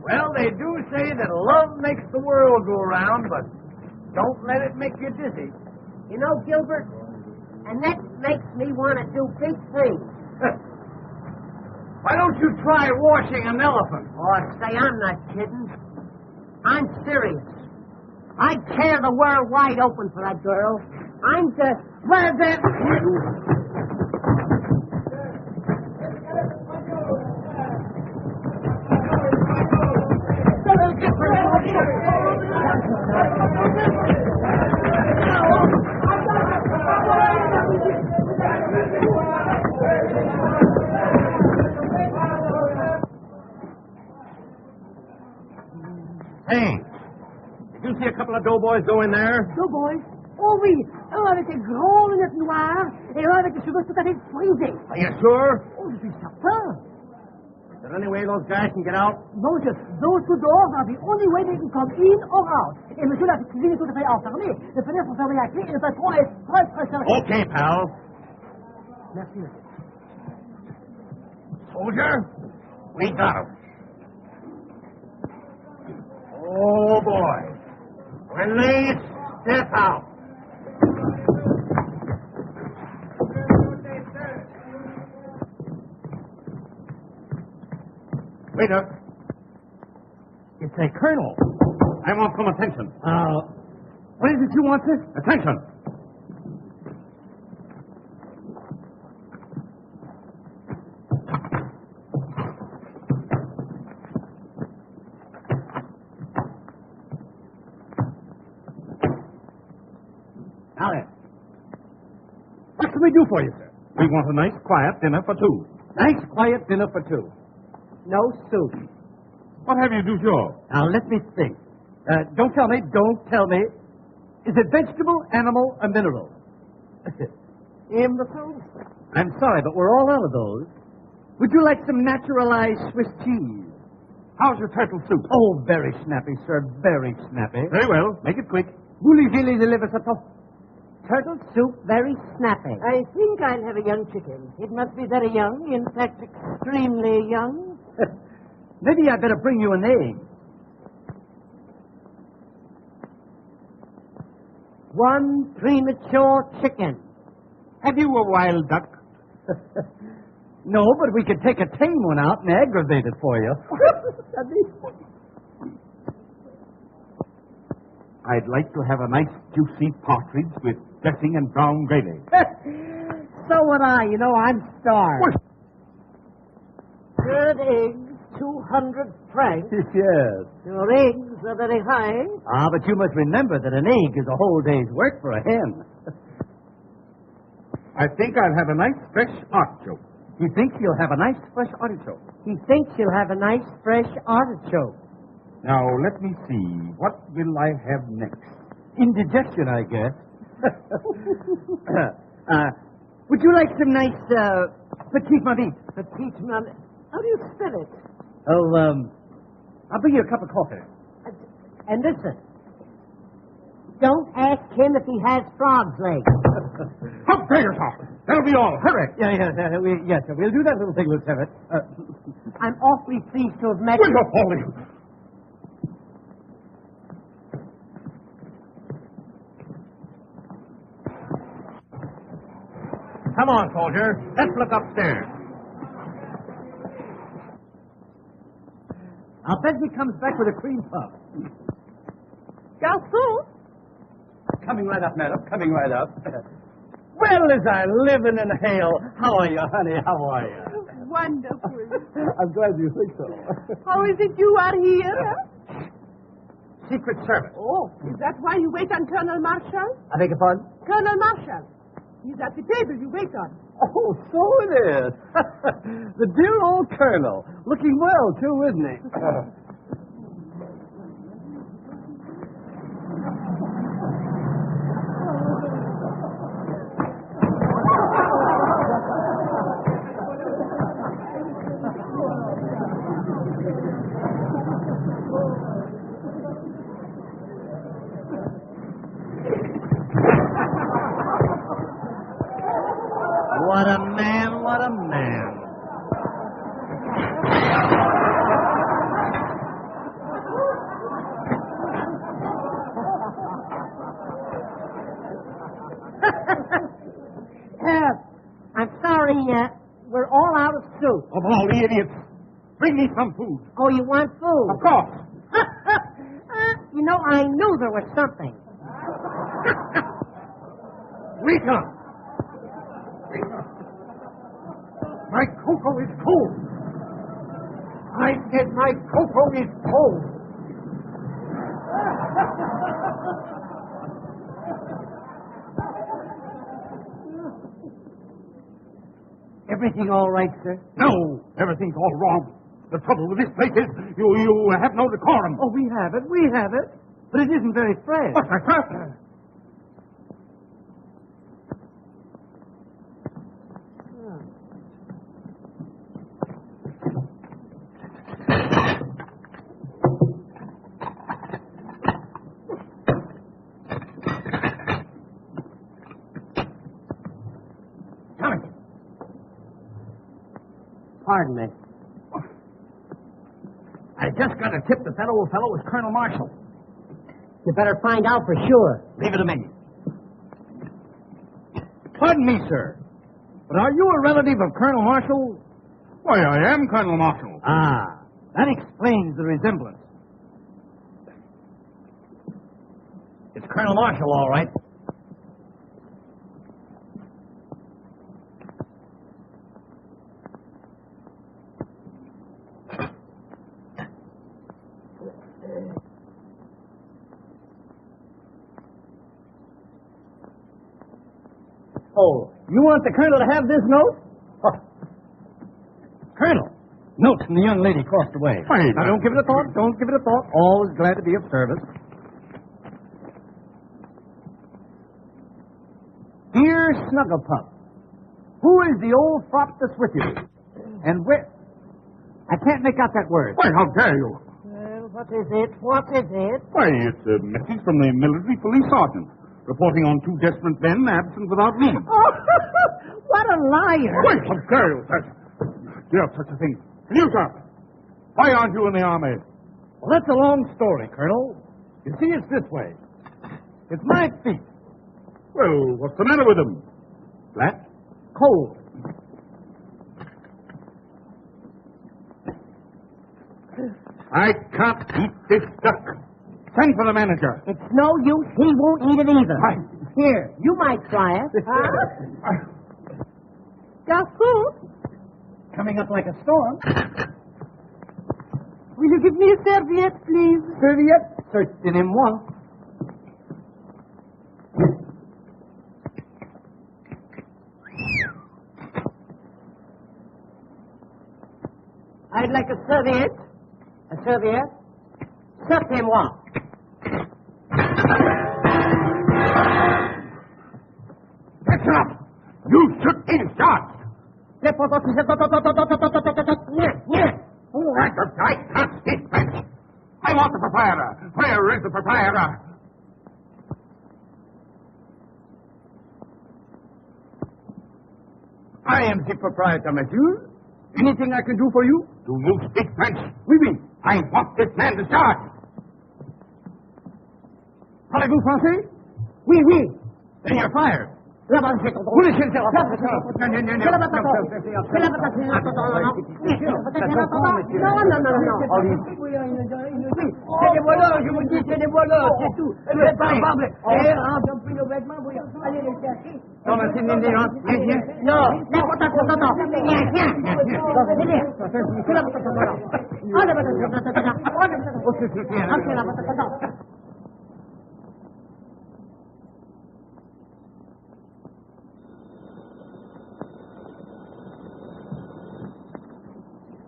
Speaker 4: Well, they do say that love makes the world go round, but don't let it make you dizzy.
Speaker 6: You know, Gilbert, Annette makes me want to do big things.
Speaker 4: Why don't you try washing an elephant?
Speaker 6: Oh, say, I'm not kidding. I'm serious. I'd tear the world wide open for that girl. I'm just... Well, then...
Speaker 4: Hey, did you see a couple of doughboys go in there?
Speaker 8: Doughboys? Oh oui, un avec des grandes lunettes noires et un avec des cheveux tout à fait frisés.
Speaker 4: Are you sure?
Speaker 8: Oh, je suis certain.
Speaker 4: Is there any way those guys can get out?
Speaker 8: Non, just those two doors are the only way they can come in or out. Et monsieur, la cuisine est tout à fait enfermée. Les fenêtres sont fermées à clé et le patron est très serré.
Speaker 4: Okay, pal.
Speaker 8: Merci, monsieur.
Speaker 4: Soldier, we got him. Oh, boy. When they step out.
Speaker 2: Waiter,
Speaker 5: It's a colonel.
Speaker 2: I want some attention.
Speaker 5: What is it you want, sir?
Speaker 2: Attention.
Speaker 5: Now then. What can we do for you, sir?
Speaker 2: We want a nice, quiet dinner for two.
Speaker 5: Nice, quiet dinner for two.
Speaker 6: No soup.
Speaker 2: What have you do sure?
Speaker 5: Now, let me think. Don't tell me. Is it vegetable, animal, or mineral?
Speaker 6: Imbecile?
Speaker 5: I'm sorry, but we're all out of those. Would you like some naturalized Swiss cheese?
Speaker 2: How's your turtle soup?
Speaker 5: Oh, very snappy, sir. Very snappy.
Speaker 2: Very well. Make it quick.
Speaker 5: Voulez-vous deliver ça?
Speaker 6: Turtle soup, very snappy. I think I'll have a young chicken. It must be very young, in fact, extremely young.
Speaker 5: Maybe I'd better bring you an egg.
Speaker 6: One premature chicken.
Speaker 2: Have you a wild duck?
Speaker 5: No, but we could take a tame one out and aggravate it for you.
Speaker 2: I'd like to have a nice, juicy partridge with dressing and brown gravy.
Speaker 6: So would I. You know, I'm starved.
Speaker 2: What?
Speaker 6: Good eggs, 200 francs.
Speaker 5: Yes.
Speaker 6: Your eggs are very high.
Speaker 5: Ah, but you must remember that an egg is a whole day's work for a hen.
Speaker 2: I think I'll have a nice, fresh artichoke.
Speaker 5: He thinks you'll have a nice fresh artichoke.
Speaker 6: He thinks you'll have a nice, fresh artichoke.
Speaker 2: Now, let me see. What will I have next?
Speaker 5: Indigestion, I guess. Would you like some nice, petite marie?
Speaker 6: Petite marie. How do you spell it?
Speaker 5: Oh, I'll bring you a cup of coffee.
Speaker 6: And listen. Don't ask him if he has frog's legs.
Speaker 2: How dare you talk? That'll be all. Hurry.
Speaker 5: Yes, sir. We'll do that little thing, Lieutenant.
Speaker 6: I'm awfully pleased to have met
Speaker 2: Will
Speaker 6: you.
Speaker 2: you, Paulie?
Speaker 1: Come on, soldier. Let's look upstairs.
Speaker 5: I'll bet he comes back with a cream puff.
Speaker 6: Garçon?
Speaker 5: Coming right up, madam. Coming right up.
Speaker 1: Well, as I live in hell.
Speaker 5: How are you, honey? How are you?
Speaker 8: Wonderful.
Speaker 5: I'm glad you think so.
Speaker 8: How is it you are here?
Speaker 1: Secret Service.
Speaker 8: Oh, is that why you wait on Colonel Marshall?
Speaker 5: I beg your pardon?
Speaker 8: Colonel Marshall. He's at the table you wait on.
Speaker 5: Oh, so it is. The dear old colonel. Looking well, too, isn't he? What a man, what a man.
Speaker 6: I'm sorry, we're all out of soup.
Speaker 2: Of all the idiots. Bring me some food.
Speaker 6: Oh, you want food?
Speaker 2: Of course.
Speaker 6: You know, I knew there was something.
Speaker 2: Rita! My cocoa is cold. I said my cocoa is cold.
Speaker 5: Everything all right, sir?
Speaker 2: No, everything's all wrong. The trouble with this place is you have no decorum.
Speaker 5: Oh, we have it. But it isn't very fresh.
Speaker 2: What's that, sir?
Speaker 6: Pardon me.
Speaker 1: I just got a tip that old fellow was Colonel Marshall.
Speaker 6: You better find out for sure.
Speaker 1: Leave it to me.
Speaker 5: Pardon me, sir. But are you a relative of Colonel Marshall?
Speaker 2: Why, I am Colonel Marshall.
Speaker 5: Ah, that explains the resemblance.
Speaker 1: It's Colonel Marshall, all right.
Speaker 5: Oh, you want the colonel to have this note? Oh. Colonel, note from the young lady crossed away.
Speaker 2: Wait,
Speaker 5: now, don't give it a thought. Don't give it a thought. Always glad to be of service. Dear Snugglepup, who is the old fop that's with you? And where... I can't make out that word.
Speaker 2: Why, how dare you?
Speaker 6: Well, what is it? What is it?
Speaker 2: Why, it's a message from the military police sergeant reporting on two desperate men absent without leave.
Speaker 6: Oh, what a liar.
Speaker 2: Wait, how dare you, sir? You have such a thing. And you, sir, why aren't you in the army?
Speaker 5: Well, that's a long story, Colonel. You see, it's this way. It's my feet.
Speaker 2: Well, what's the matter with them?
Speaker 1: Flat?
Speaker 5: Cold.
Speaker 2: I can't eat this duck. Send for the manager.
Speaker 6: It's no use. He won't eat it either.
Speaker 2: Right.
Speaker 6: Here, you might try it.
Speaker 8: Garçon,
Speaker 5: Coming up like a storm.
Speaker 8: will you give me a serviette, please?
Speaker 5: Serviette? Certainement.
Speaker 6: I'd like a serviette. A serviette? Certainement.
Speaker 2: That's enough. You should be shot.
Speaker 6: Yes.
Speaker 2: I can't speak French. I want the proprietor. Where is the proprietor?
Speaker 1: I am the proprietor, monsieur. Anything I can do for you?
Speaker 2: Do you speak French?
Speaker 1: Oui, oui.
Speaker 2: I want this man to start.
Speaker 1: Parlez-vous français?
Speaker 6: Oui, oui.
Speaker 1: Then you're fired.
Speaker 6: Là-bas, c'est ton
Speaker 1: Vous laissez le faire.
Speaker 6: C'est la patate. C'est la patate. C'est la patate. Non. C'est des voleurs, je vous dis, c'est des voleurs, c'est tout. Vous êtes pas capable. Ils ont pris nos vêtements, vous allez les chercher.
Speaker 1: Non, mais c'est une viens.
Speaker 6: Non, n'importe quoi, non. Viens. C'est la patate. Oh, la patate. C'est la patate.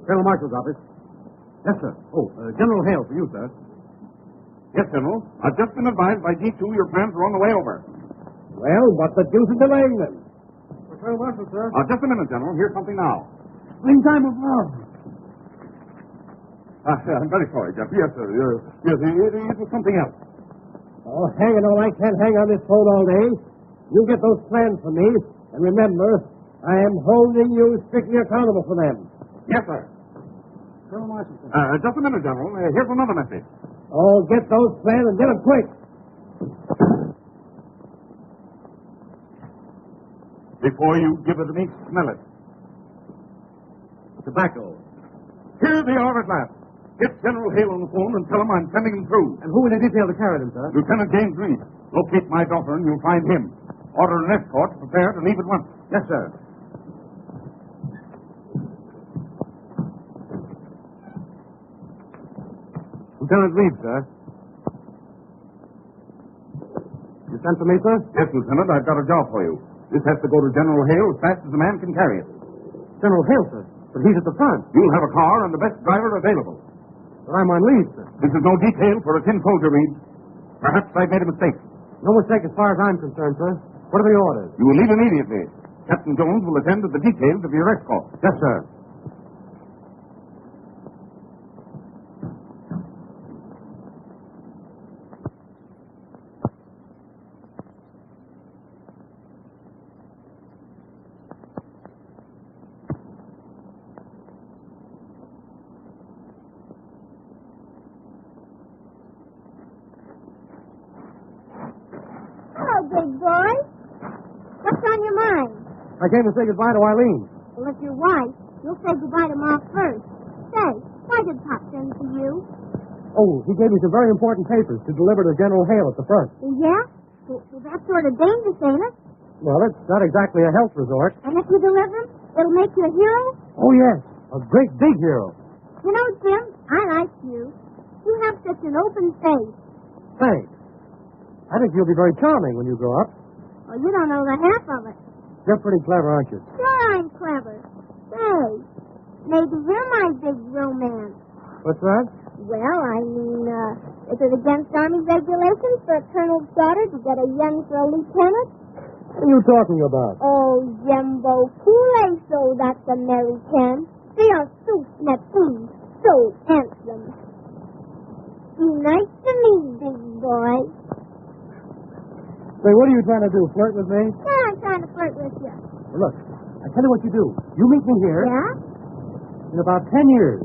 Speaker 5: Colonel Marshal's office. Yes, sir. Oh, General Hale for you, sir.
Speaker 2: Yes, General. I've just been advised by G2 your plans are on the way over.
Speaker 5: Well, what the deuce is delaying them? Colonel Marshal, sir.
Speaker 2: Just a minute, General. Here's something now.
Speaker 5: Springtime of love.
Speaker 2: I'm very sorry, Jeff. Yes, sir. Yes, it was something else.
Speaker 5: Oh, hang it all. I can't hang on this phone all day. You get those plans for me, and remember, I am holding you strictly accountable for them.
Speaker 2: Yes, sir.
Speaker 5: Colonel Marshal, sir.
Speaker 2: Just a minute, General. Here's another message.
Speaker 5: Oh, get those plans and get them quick.
Speaker 2: Before you give it to me, smell it.
Speaker 5: Tobacco.
Speaker 2: Here they are at last. Get General Hale on the phone and tell him I'm sending them through.
Speaker 5: And who will they detail to carry them, sir?
Speaker 2: Lieutenant James Reed. Locate my daughter and you'll find him. Order an escort to prepare to leave at once.
Speaker 5: Yes, sir. Lieutenant Reed, sir. You sent for me, sir?
Speaker 2: Yes, Lieutenant, I've got a job for you. This has to go to General Hale as fast as the man can carry it.
Speaker 5: General Hale, sir. But he's at the front.
Speaker 2: You'll have a car and the best driver available.
Speaker 5: But I'm on leave, sir.
Speaker 2: This is no detail for a tin soldier, Reed. Perhaps I've made a mistake.
Speaker 5: No mistake as far as I'm concerned, sir. What are the orders?
Speaker 2: You will leave immediately. Captain Jones will attend to the details of your escort.
Speaker 5: Yes, sir.
Speaker 9: Big boy. What's on your mind?
Speaker 5: I came to say goodbye to Eileen.
Speaker 9: Well, if you're white, you'll say goodbye to Ma first. Say, why did Pop send to you?
Speaker 5: Oh, he gave me some very important papers to deliver to General Hale at the front.
Speaker 9: Yeah? Well, that's sort of dangerous, ain't it?
Speaker 5: Well, it's not exactly a health resort.
Speaker 9: And if you deliver them, it'll make you a hero?
Speaker 5: Oh, yes. A great big hero.
Speaker 9: You know, Jim, I like you. You have such an open face.
Speaker 5: Thanks. I think you'll be very charming when you grow up.
Speaker 9: Well, you don't know the half of it.
Speaker 5: You're pretty clever, aren't you?
Speaker 9: Sure, I'm clever. Say, maybe you're my big romance.
Speaker 5: What's that?
Speaker 9: Well, I mean, is it against Army regulations for a colonel's daughter to get a young for a lieutenant?
Speaker 5: What are you talking about?
Speaker 9: Oh, Jumbo, Kool-Aid, so that's American. They are so snappy, so handsome. Be nice to me, big boy.
Speaker 5: Say, what are you trying to do, flirt with me?
Speaker 9: Yeah, I'm trying to flirt with you.
Speaker 5: Well, look, I tell you what you do. You meet me here
Speaker 9: Yeah?
Speaker 5: in about 10 years.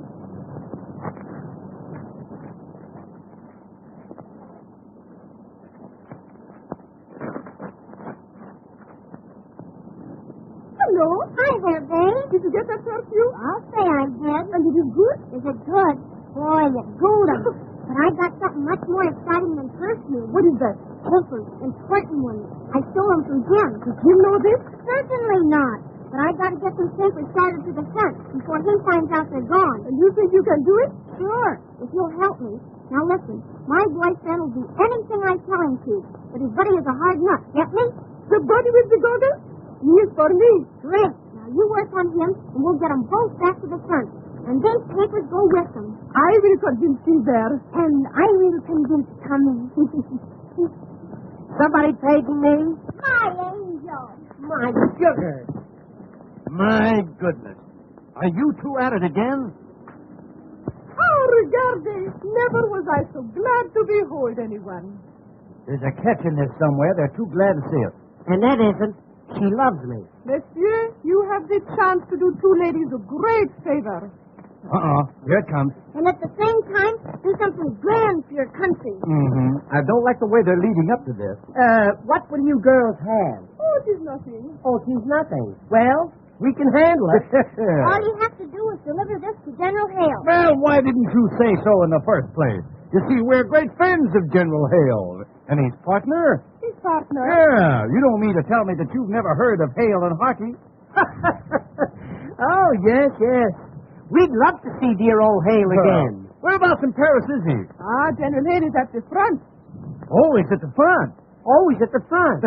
Speaker 8: Hello.
Speaker 9: Hi there, babe.
Speaker 8: Did you get that perfume?
Speaker 9: I'll say I did.
Speaker 8: And it is good?
Speaker 9: Is it good? Boy, you golden. But I got something much more exciting than perfume.
Speaker 8: What is that?
Speaker 9: Papers, important ones. I stole them from Jim.
Speaker 8: Does Jim know this?
Speaker 9: Certainly not. But I got to get these papers started to the front before he finds out they're gone.
Speaker 8: And you think you can do it?
Speaker 9: Sure, if you'll help me. Now listen, my boyfriend will do anything I tell him to, but his buddy is a hard nut. Get me?
Speaker 8: The buddy with the goggles? He is for me.
Speaker 9: Great. Now you work on him, and we'll get them both back to the front. And these papers go with them.
Speaker 8: I will convince Gilbert.
Speaker 9: And I will convince Tommy.
Speaker 6: Somebody paging me?
Speaker 9: My angel.
Speaker 6: My sugar.
Speaker 5: My goodness. Are you two at it again?
Speaker 8: Oh, regarde. Never was I so glad to behold anyone.
Speaker 5: There's a catch in this somewhere. They're too glad to see us.
Speaker 6: And that isn't. She loves me.
Speaker 8: Monsieur, you have the chance to do two ladies a great favor.
Speaker 5: Here it comes.
Speaker 9: And at the same time, do something grand for your country.
Speaker 5: I don't like the way they're leading up to this.
Speaker 6: What will you girls have?
Speaker 8: Oh, it is nothing.
Speaker 6: Oh, she's nothing. Well, we can handle it.
Speaker 9: All you have to do is deliver this to General Hale.
Speaker 5: Well, why didn't you say so in the first place? You see, we're great friends of General Hale. And his partner?
Speaker 8: His partner?
Speaker 5: Yeah, you don't mean to tell me that you've never heard of Hale and Harkey?
Speaker 6: Oh, yes, yes. We'd love to see dear old Hale again.
Speaker 5: Whereabouts in Paris is he?
Speaker 8: General Hale is at the front.
Speaker 5: Oh, he's at the front.
Speaker 6: Always at the front.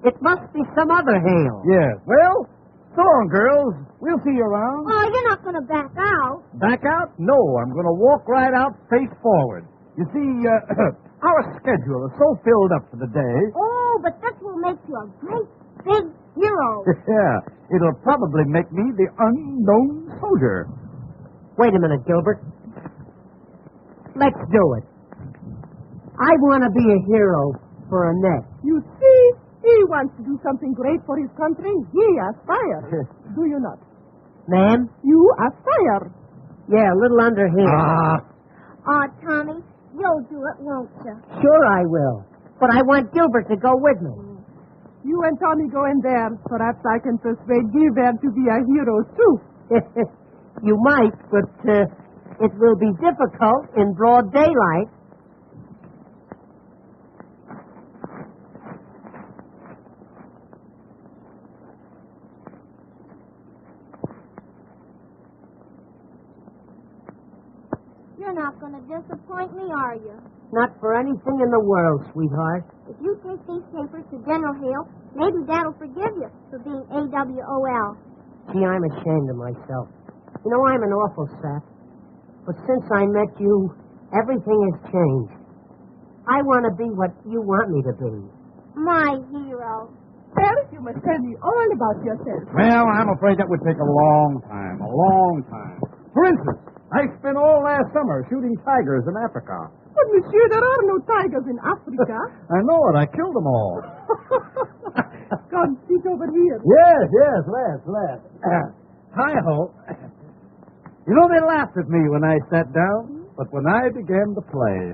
Speaker 6: It must be some other Hale.
Speaker 5: Yes. Well, so long, girls. We'll see you around.
Speaker 9: Oh, you're not going to back out.
Speaker 5: Back out? No, I'm going to walk right out face forward. You see, our schedule is so filled up for the day.
Speaker 9: Oh, but this will make you a great big hero.
Speaker 5: Yeah, it'll probably make me the unknown soldier.
Speaker 6: Wait a minute, Gilbert. Let's do it. I want to be a hero for Annette.
Speaker 8: You see, he wants to do something great for his country. He aspires. Do you not?
Speaker 6: Ma'am?
Speaker 8: You aspire.
Speaker 6: Yeah, a little under here.
Speaker 9: Oh, Tommy, you'll do it, won't you?
Speaker 6: Sure I will. But I want Gilbert to go with me.
Speaker 8: You and Tommy go in there. Perhaps I can persuade Gilbert to be a hero, too.
Speaker 6: You might, but it will be difficult in broad daylight.
Speaker 9: You're not going to disappoint me, are you?
Speaker 6: Not for anything in the world, sweetheart.
Speaker 9: If you take these papers to General Hale, maybe Dad'll forgive you for being AWOL.
Speaker 6: Gee, I'm ashamed of myself. You know, I'm an awful sap. But since I met you, everything has changed. I want to be what you want me to be.
Speaker 9: My hero.
Speaker 8: Paris, you must tell me all about yourself.
Speaker 5: Well, I'm afraid that would take a long time. A long time. For instance, I spent all last summer shooting tigers in Africa.
Speaker 8: But, monsieur, there are no tigers in Africa.
Speaker 5: I know it. I killed them all.
Speaker 8: Come, sit over here.
Speaker 5: Yes, let's. Hi-ho. You know, they laughed at me when I sat down, but when I began to play...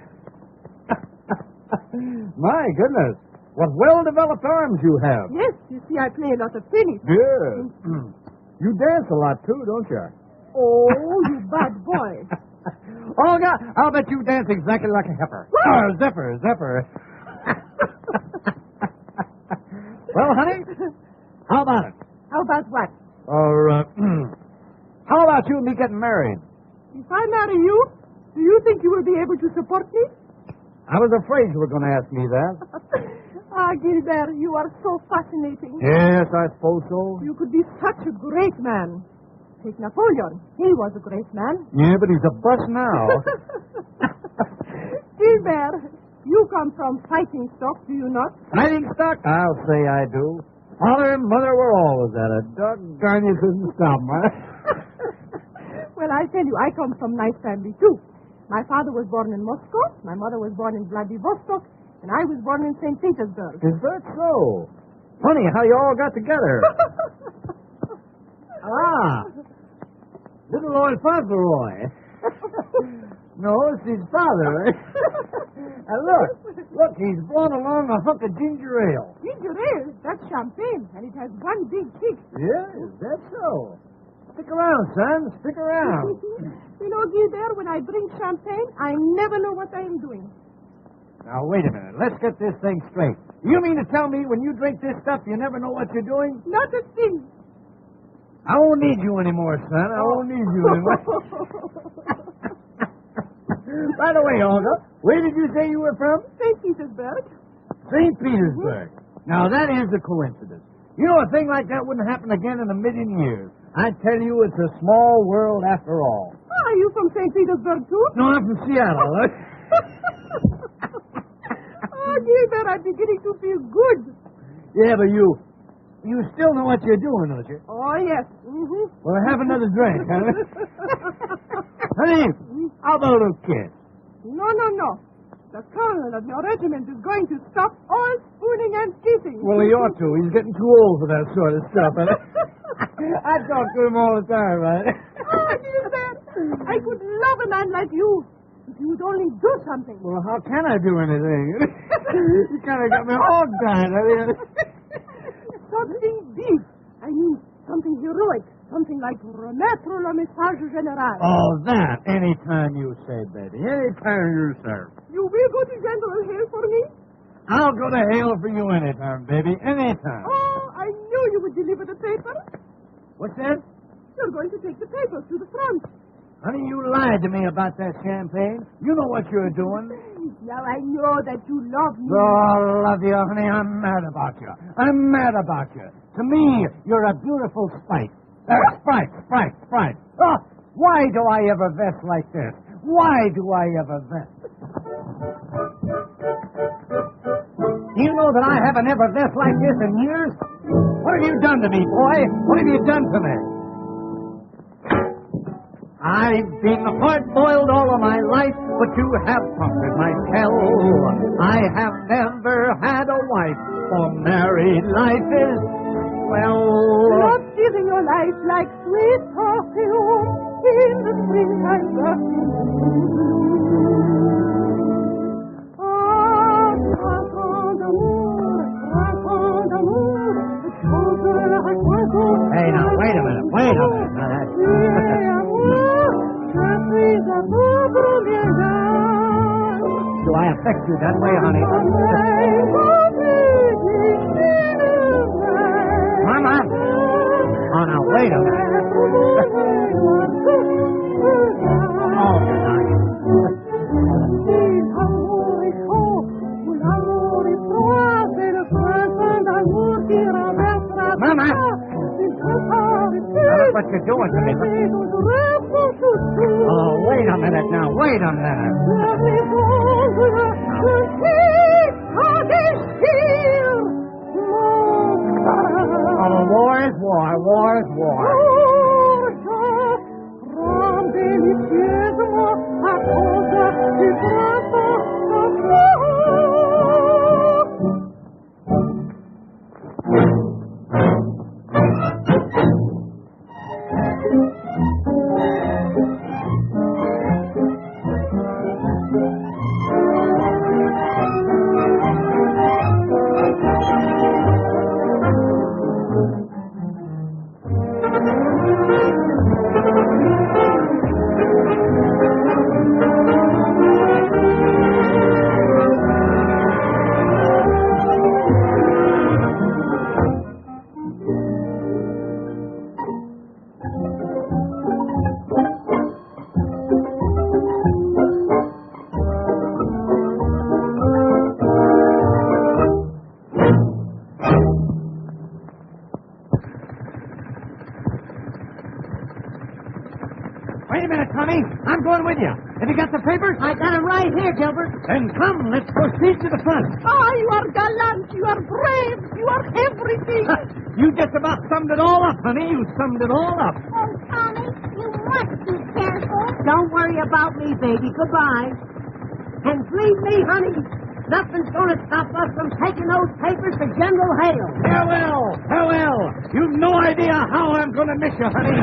Speaker 5: My goodness, what well-developed arms you have.
Speaker 8: Yes, you see, I play a lot of tennis.
Speaker 5: Yes. You dance a lot, too, don't you?
Speaker 8: Oh, you bad boy.
Speaker 5: Oh, God, I'll bet you dance exactly like a heifer. Zephyr. Well, honey, how about it?
Speaker 8: How about what?
Speaker 5: Or, how about you and me getting married?
Speaker 8: If I marry you, do you think you will be able to support me?
Speaker 5: I was afraid you were going to ask me that.
Speaker 8: Gilbert, you are so fascinating.
Speaker 5: Yes, I suppose so.
Speaker 8: You could be such a great man. Take Napoleon. He was a great man.
Speaker 5: Yeah, but he's a bust now.
Speaker 8: Gilbert, you come from fighting stock, do you not?
Speaker 5: Fighting stock? I'll say I do. Father and Mother were always at it. Doggone, you couldn't stop me.
Speaker 8: Well, I tell you, I come from nice family, too. My father was born in Moscow, my mother was born in Vladivostok, and I was born in St. Petersburg.
Speaker 5: Is that so? Funny how you all got together. Little Lord Fauntleroy. No, it's his father. And look, Look, he's blown along a hunk of ginger ale.
Speaker 8: Ginger ale, that's champagne, and it has one big kick.
Speaker 5: Yeah, is that so? Stick around, son. Stick around.
Speaker 8: You know, Gilbert, when I drink champagne, I never know what I am doing.
Speaker 5: Now, wait a minute. Let's get this thing straight. You mean to tell me when you drink this stuff, you never know what you're doing?
Speaker 8: Not a thing.
Speaker 5: I won't need you anymore, son. I won't need you anymore. By the way, Olga, where did you say you were from?
Speaker 8: St. Petersburg.
Speaker 5: St. Petersburg. Now, that is a coincidence. You know, a thing like that wouldn't happen again in a million years. I tell you, it's a small world after all.
Speaker 8: Are you from St. Petersburg, too?
Speaker 5: No, I'm from Seattle.
Speaker 8: Oh, Gilbert, I'm beginning to feel good.
Speaker 5: Yeah, but you still know what you're doing, don't you?
Speaker 8: Oh, yes. Mm-hmm.
Speaker 5: Well, have another drink, honey. Honey, how about a kiss?
Speaker 8: No. The colonel of your regiment is going to stop all spooning and kissing.
Speaker 5: Well, he ought to. He's getting too old for that sort of stuff. I talk to him all the time, right?
Speaker 8: Oh, Gilbert, I could love a man like you if you would only do something.
Speaker 5: Well, how can I do anything? You kind of got me hog-tied.
Speaker 8: Something big. I mean, something heroic. Something like remettre le message général.
Speaker 5: Oh, that. Anytime you say, baby. Anytime you say.
Speaker 8: You will go to General Hale for me?
Speaker 5: I'll go to hell for you anytime, baby. Anytime.
Speaker 8: Oh, I knew you would deliver the paper.
Speaker 5: What's that?
Speaker 8: You're going to take the papers to the front.
Speaker 5: Honey, you lied to me about that champagne. You know what you're doing.
Speaker 8: Now I know that you love me.
Speaker 5: Oh, love you, honey. I'm mad about you. I'm mad about you. To me, you're a beautiful sprite. Sprite. Oh, why do I ever vest like this? Why do I ever vest? You know that I haven't ever vest like this in years? What have you done to me, boy? What have you done to me? I've been hard-boiled all of my life, but you have conquered my shell. I have never had a wife, for married life is, well...
Speaker 8: Not giving your life like sweet perfume in the springtime perfume.
Speaker 5: Hey, now, wait a minute. Now, that's... Do I affect you that way, honey? Mama! Oh, now, wait a minute. Oh, Mama! Now, look what you're doing to me. Oh, wait a minute now. Wait a minute. Oh, war is war. War is war. I'm going with you. Have you got the papers?
Speaker 6: I got them right here, Gilbert.
Speaker 5: Then come, let's proceed to the front.
Speaker 8: Oh, you are gallant. You are brave. You are everything.
Speaker 5: You just about summed it all up, honey. You summed it all up.
Speaker 9: Oh, Tommy, you must be careful.
Speaker 6: Don't worry about me, baby. Goodbye. And believe me, honey, nothing's going to stop us from taking those papers to General Hale.
Speaker 5: Farewell. You've no idea how I'm going to miss you, honey.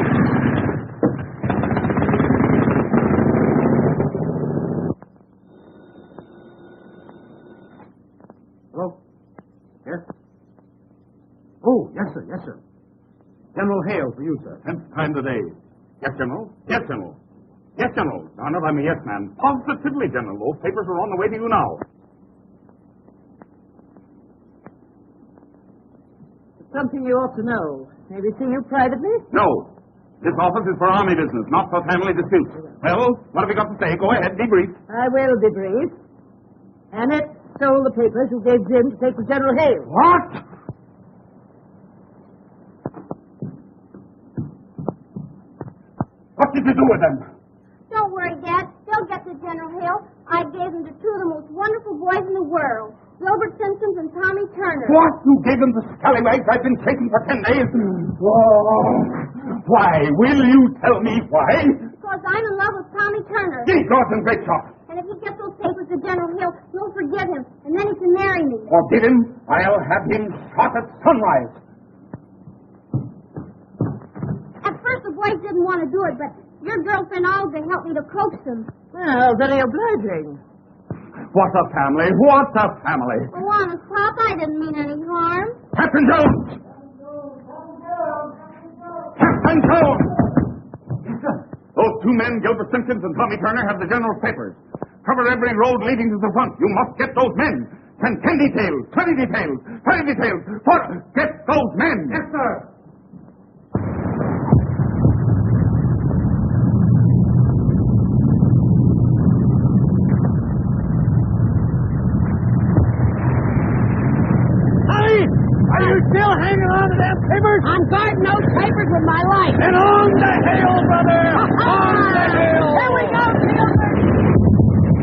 Speaker 1: Oh, yes, sir, yes, sir. General Hale for you, sir.
Speaker 2: 10th time today. Yes, General. Yes, General. Yes, General. Now, not I'm a yes man. Positively, General. Those papers are on the way to you now.
Speaker 6: Something you ought to know. May we see you privately?
Speaker 2: No. This office is for army business, not for family disputes. Well, what have you got to say? Go ahead, be brief.
Speaker 6: I will be brief. Annette stole the papers you gave Jim to take to General Hale.
Speaker 2: What? What did you do with them?
Speaker 9: Don't worry, Dad. They'll get to General Hill. I gave them to two of the most wonderful boys in the world, Gilbert Simpson and Tommy Turner.
Speaker 2: What? You gave them the scallywags I've been chasing for 10 days? Oh, why? Will you tell me why?
Speaker 9: Because I'm in love with Tommy Turner.
Speaker 2: Gee, Dawson, great shot.
Speaker 9: And if he gets those papers to General Hill, he'll forgive him, and then he can marry me.
Speaker 2: Forgive him? I'll have him shot at sunrise.
Speaker 9: At first, the boys didn't want to do it, but your girlfriend Olga helped me to coax them.
Speaker 6: Well, very obliging.
Speaker 2: What a family! What a family!
Speaker 9: Oh, honest, Pop, I didn't mean any harm.
Speaker 2: Captain Jones! Captain Jones! Those two men, Gilbert Simpson and Tommy Turner, have the general's papers. Cover every road leading to the front. You must get those men. Send 10 details, 20 details, 30 details. Get those men.
Speaker 1: Yes, sir.
Speaker 5: Are you still hanging on to them papers?
Speaker 6: I'm guarding those papers with my life.
Speaker 5: Then on the hill, brother! On the hill!
Speaker 6: Here we go, Gilbert!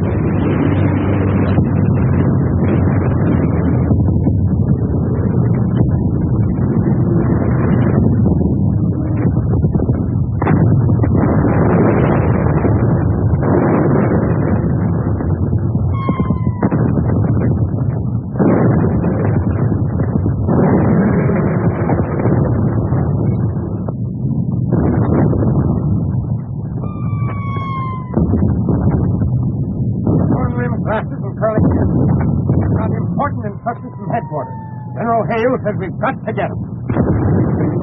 Speaker 5: From headquarters. General Hale says we've got to get him.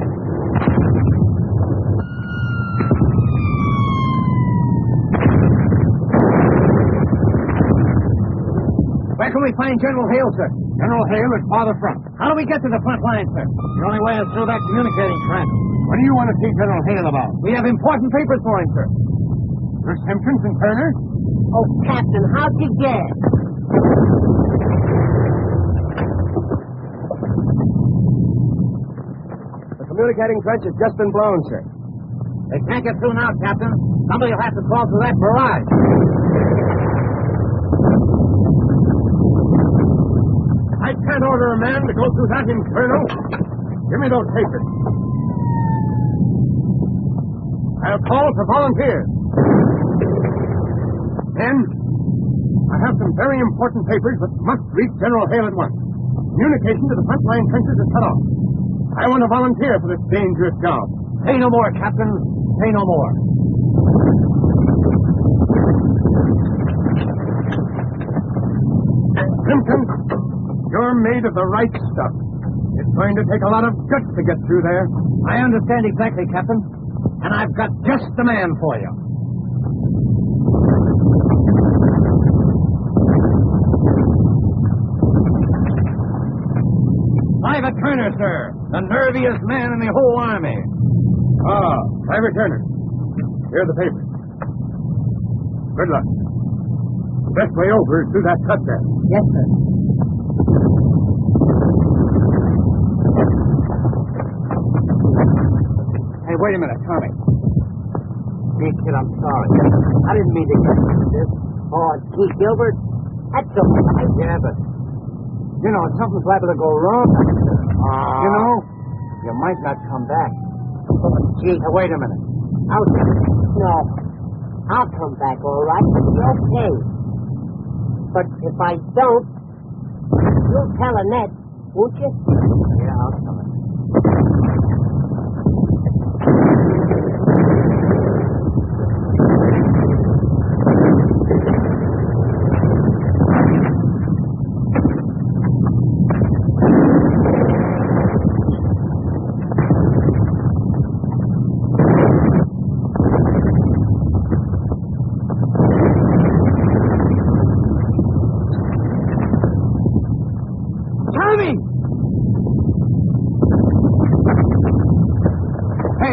Speaker 5: Where can we find General Hale, sir? General Hale is farther front. How do we get to the front line, sir? The only way is through that communicating trench. What do you want to see General Hale about? We have important papers for him, sir. For Simpsons and Turner?
Speaker 6: Oh, Captain, how'd you guess?
Speaker 1: The communicating trench has just been blown, sir.
Speaker 5: They can't get through now, Captain. Somebody will have to crawl through that barrage. I can't order a man to go through that inferno. Give me those papers. I'll call for volunteers. Men, I have some very important papers that must reach General Hale at once. Communication to the front line trenches is cut off. I want to volunteer for this dangerous job. Say no more, Captain. Say no more. Simpson, you're made of the right stuff. It's going to take a lot of guts to get through there. I understand exactly, Captain. And I've got just the man for you. Private Turner, sir. The nerviest man in the whole army. Ah, Private Turner. Here are the papers. Good luck. The best way over is through that cut there.
Speaker 6: Yes, sir.
Speaker 5: Hey, wait a minute, Tommy.
Speaker 6: Hey, kid, I'm sorry. I didn't mean to get into this. Oh, gee, Gilbert, that's so nice.
Speaker 5: Yeah, but, you know, something's liable to go wrong. You know, you might not come back.
Speaker 6: Oh, gee,
Speaker 5: Wait a minute.
Speaker 6: no. I'll come back, all right. Okay. But if I don't, you'll tell Annette, won't you?
Speaker 5: Yeah, I'll tell her.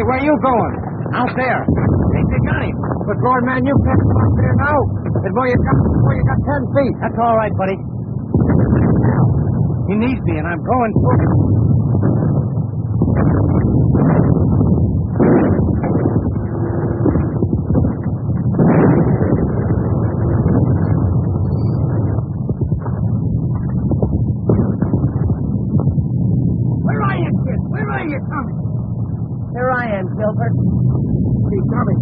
Speaker 5: where are you going? Out there. Think you got him. But, Lord, man, you can't come up there now. Before you got 10 feet. That's all right, buddy. Now, he needs me, and I'm going for him. Where are you, kid? Where are you, Tommy?
Speaker 6: Here I am, Gilbert.
Speaker 5: Hey, Tommy.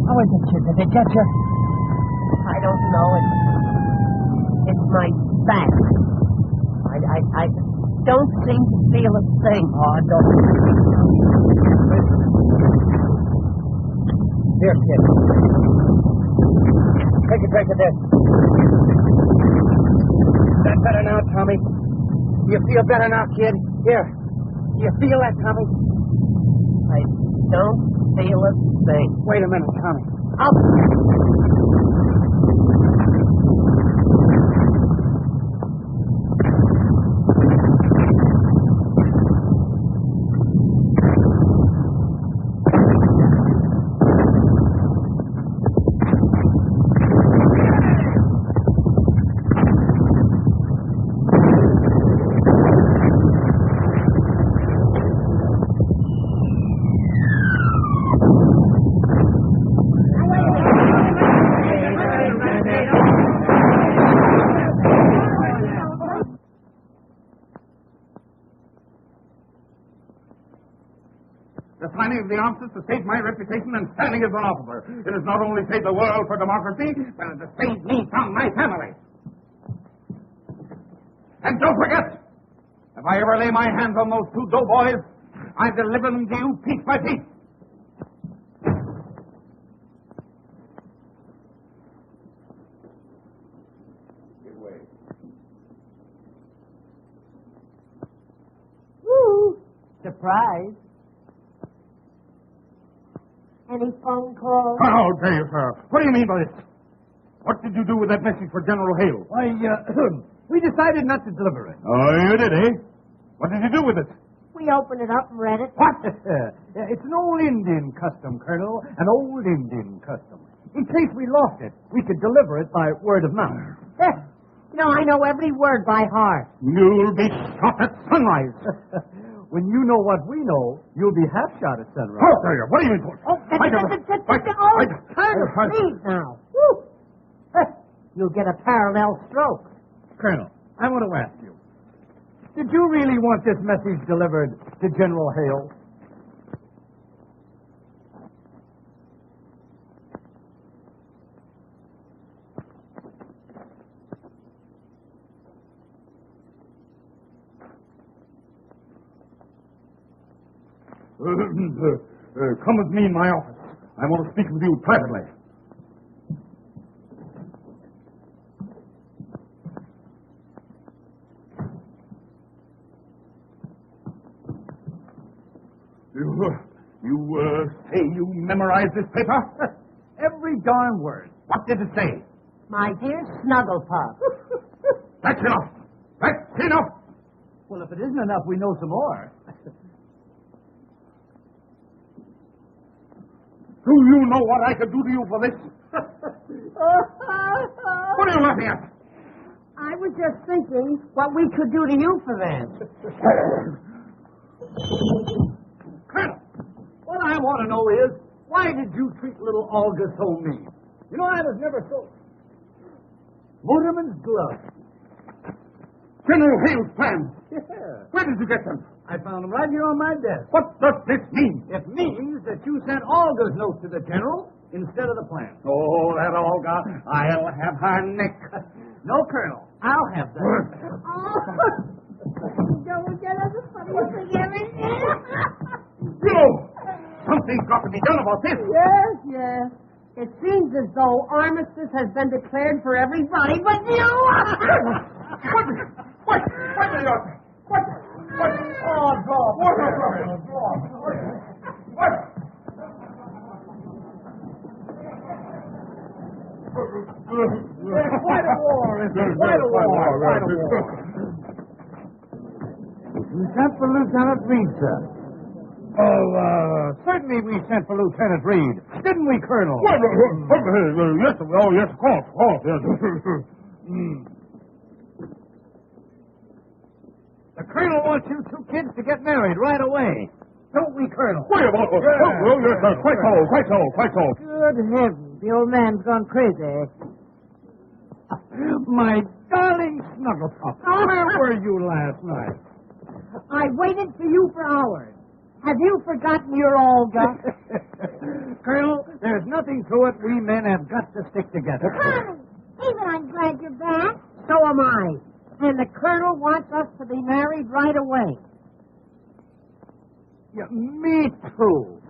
Speaker 5: How is it, kid? Did they get you?
Speaker 6: I don't know. It's my back. I don't seem to feel a thing.
Speaker 5: Oh, I don't. Here, kid. Take a drink of this. Is that better now, Tommy? Do you feel better now, kid? Here. Do you feel that, Tommy?
Speaker 6: I don't feel a thing.
Speaker 5: Wait a minute, Tommy.
Speaker 2: Signing of the armistice to save my reputation and standing as an officer. It has not only saved the world for democracy, but it has saved me from my family. And don't forget, if I ever lay my hands on those two doughboys, I deliver them to you piece by piece. Give way.
Speaker 6: Woo! Surprise. Any phone calls?
Speaker 2: How dare you, sir? What do you mean by this? What did you do with that message for General Hale?
Speaker 5: Why, we decided not to deliver it.
Speaker 2: Oh, you did, eh? What did you do with it?
Speaker 6: We opened it up and read it.
Speaker 5: What? It's an old Indian custom, Colonel. An old Indian custom. In case we lost it, we could deliver it by word of mouth.
Speaker 6: I know every word by heart.
Speaker 2: You'll be shot at sunrise.
Speaker 5: When you know what we know, you'll be half shot at sunrise.
Speaker 2: How dare you? What do you mean?
Speaker 6: Colonel, please now. Woo. You'll get a parallel stroke.
Speaker 5: Colonel, I want to ask you, did you really want this message delivered to General Hale?
Speaker 2: Come with me in my office. I want to speak with you privately. You say you memorized this paper?
Speaker 5: Every darn word.
Speaker 2: What did it say?
Speaker 6: My dear Snugglepuff.
Speaker 2: That's enough. That's enough.
Speaker 5: Well, if it isn't enough, we know some more.
Speaker 2: Do you know what I could do to you for this? What are you laughing at?
Speaker 6: I was just thinking what we could do to you for that.
Speaker 5: Colonel, what I want to know is, why did you treat little Olga so mean? You know, I was never so... Motorman's glove.
Speaker 2: General Hale's plans.
Speaker 5: Yeah.
Speaker 2: Where did you get them?
Speaker 5: I found them right here on my desk.
Speaker 2: What does this mean?
Speaker 5: It means that you sent Olga's note to the general instead of the plan.
Speaker 2: Oh, that Olga. I'll have her neck.
Speaker 5: No, Colonel. I'll have that.
Speaker 9: Don't get us a funny thing.
Speaker 2: You! Something's got to be done about this.
Speaker 6: Yes. It seems as though armistice has been declared for everybody but you.
Speaker 2: What?
Speaker 5: Oh, draw.
Speaker 2: What?
Speaker 5: There's quite a war, isn't there? Quite a war. Lieutenant for Lieutenant Reed, sir.
Speaker 1: Oh,
Speaker 5: Certainly we sent for Lieutenant Reed. Didn't we, Colonel?
Speaker 1: Yes, yes, of course, yes.
Speaker 5: The Colonel wants you two kids to get married right away. Don't we, Colonel?
Speaker 1: Yes, quite so.
Speaker 6: Good heavens, the old man's gone crazy.
Speaker 5: My darling Snugglepup, where were you last night?
Speaker 6: I waited for you for hours. Have you forgotten your Olga?
Speaker 5: Colonel, there's nothing to it. We men have got to stick together.
Speaker 9: Honey, even I'm glad you're back.
Speaker 6: So am I. And the Colonel wants us to be married right away.
Speaker 5: Yeah, me too.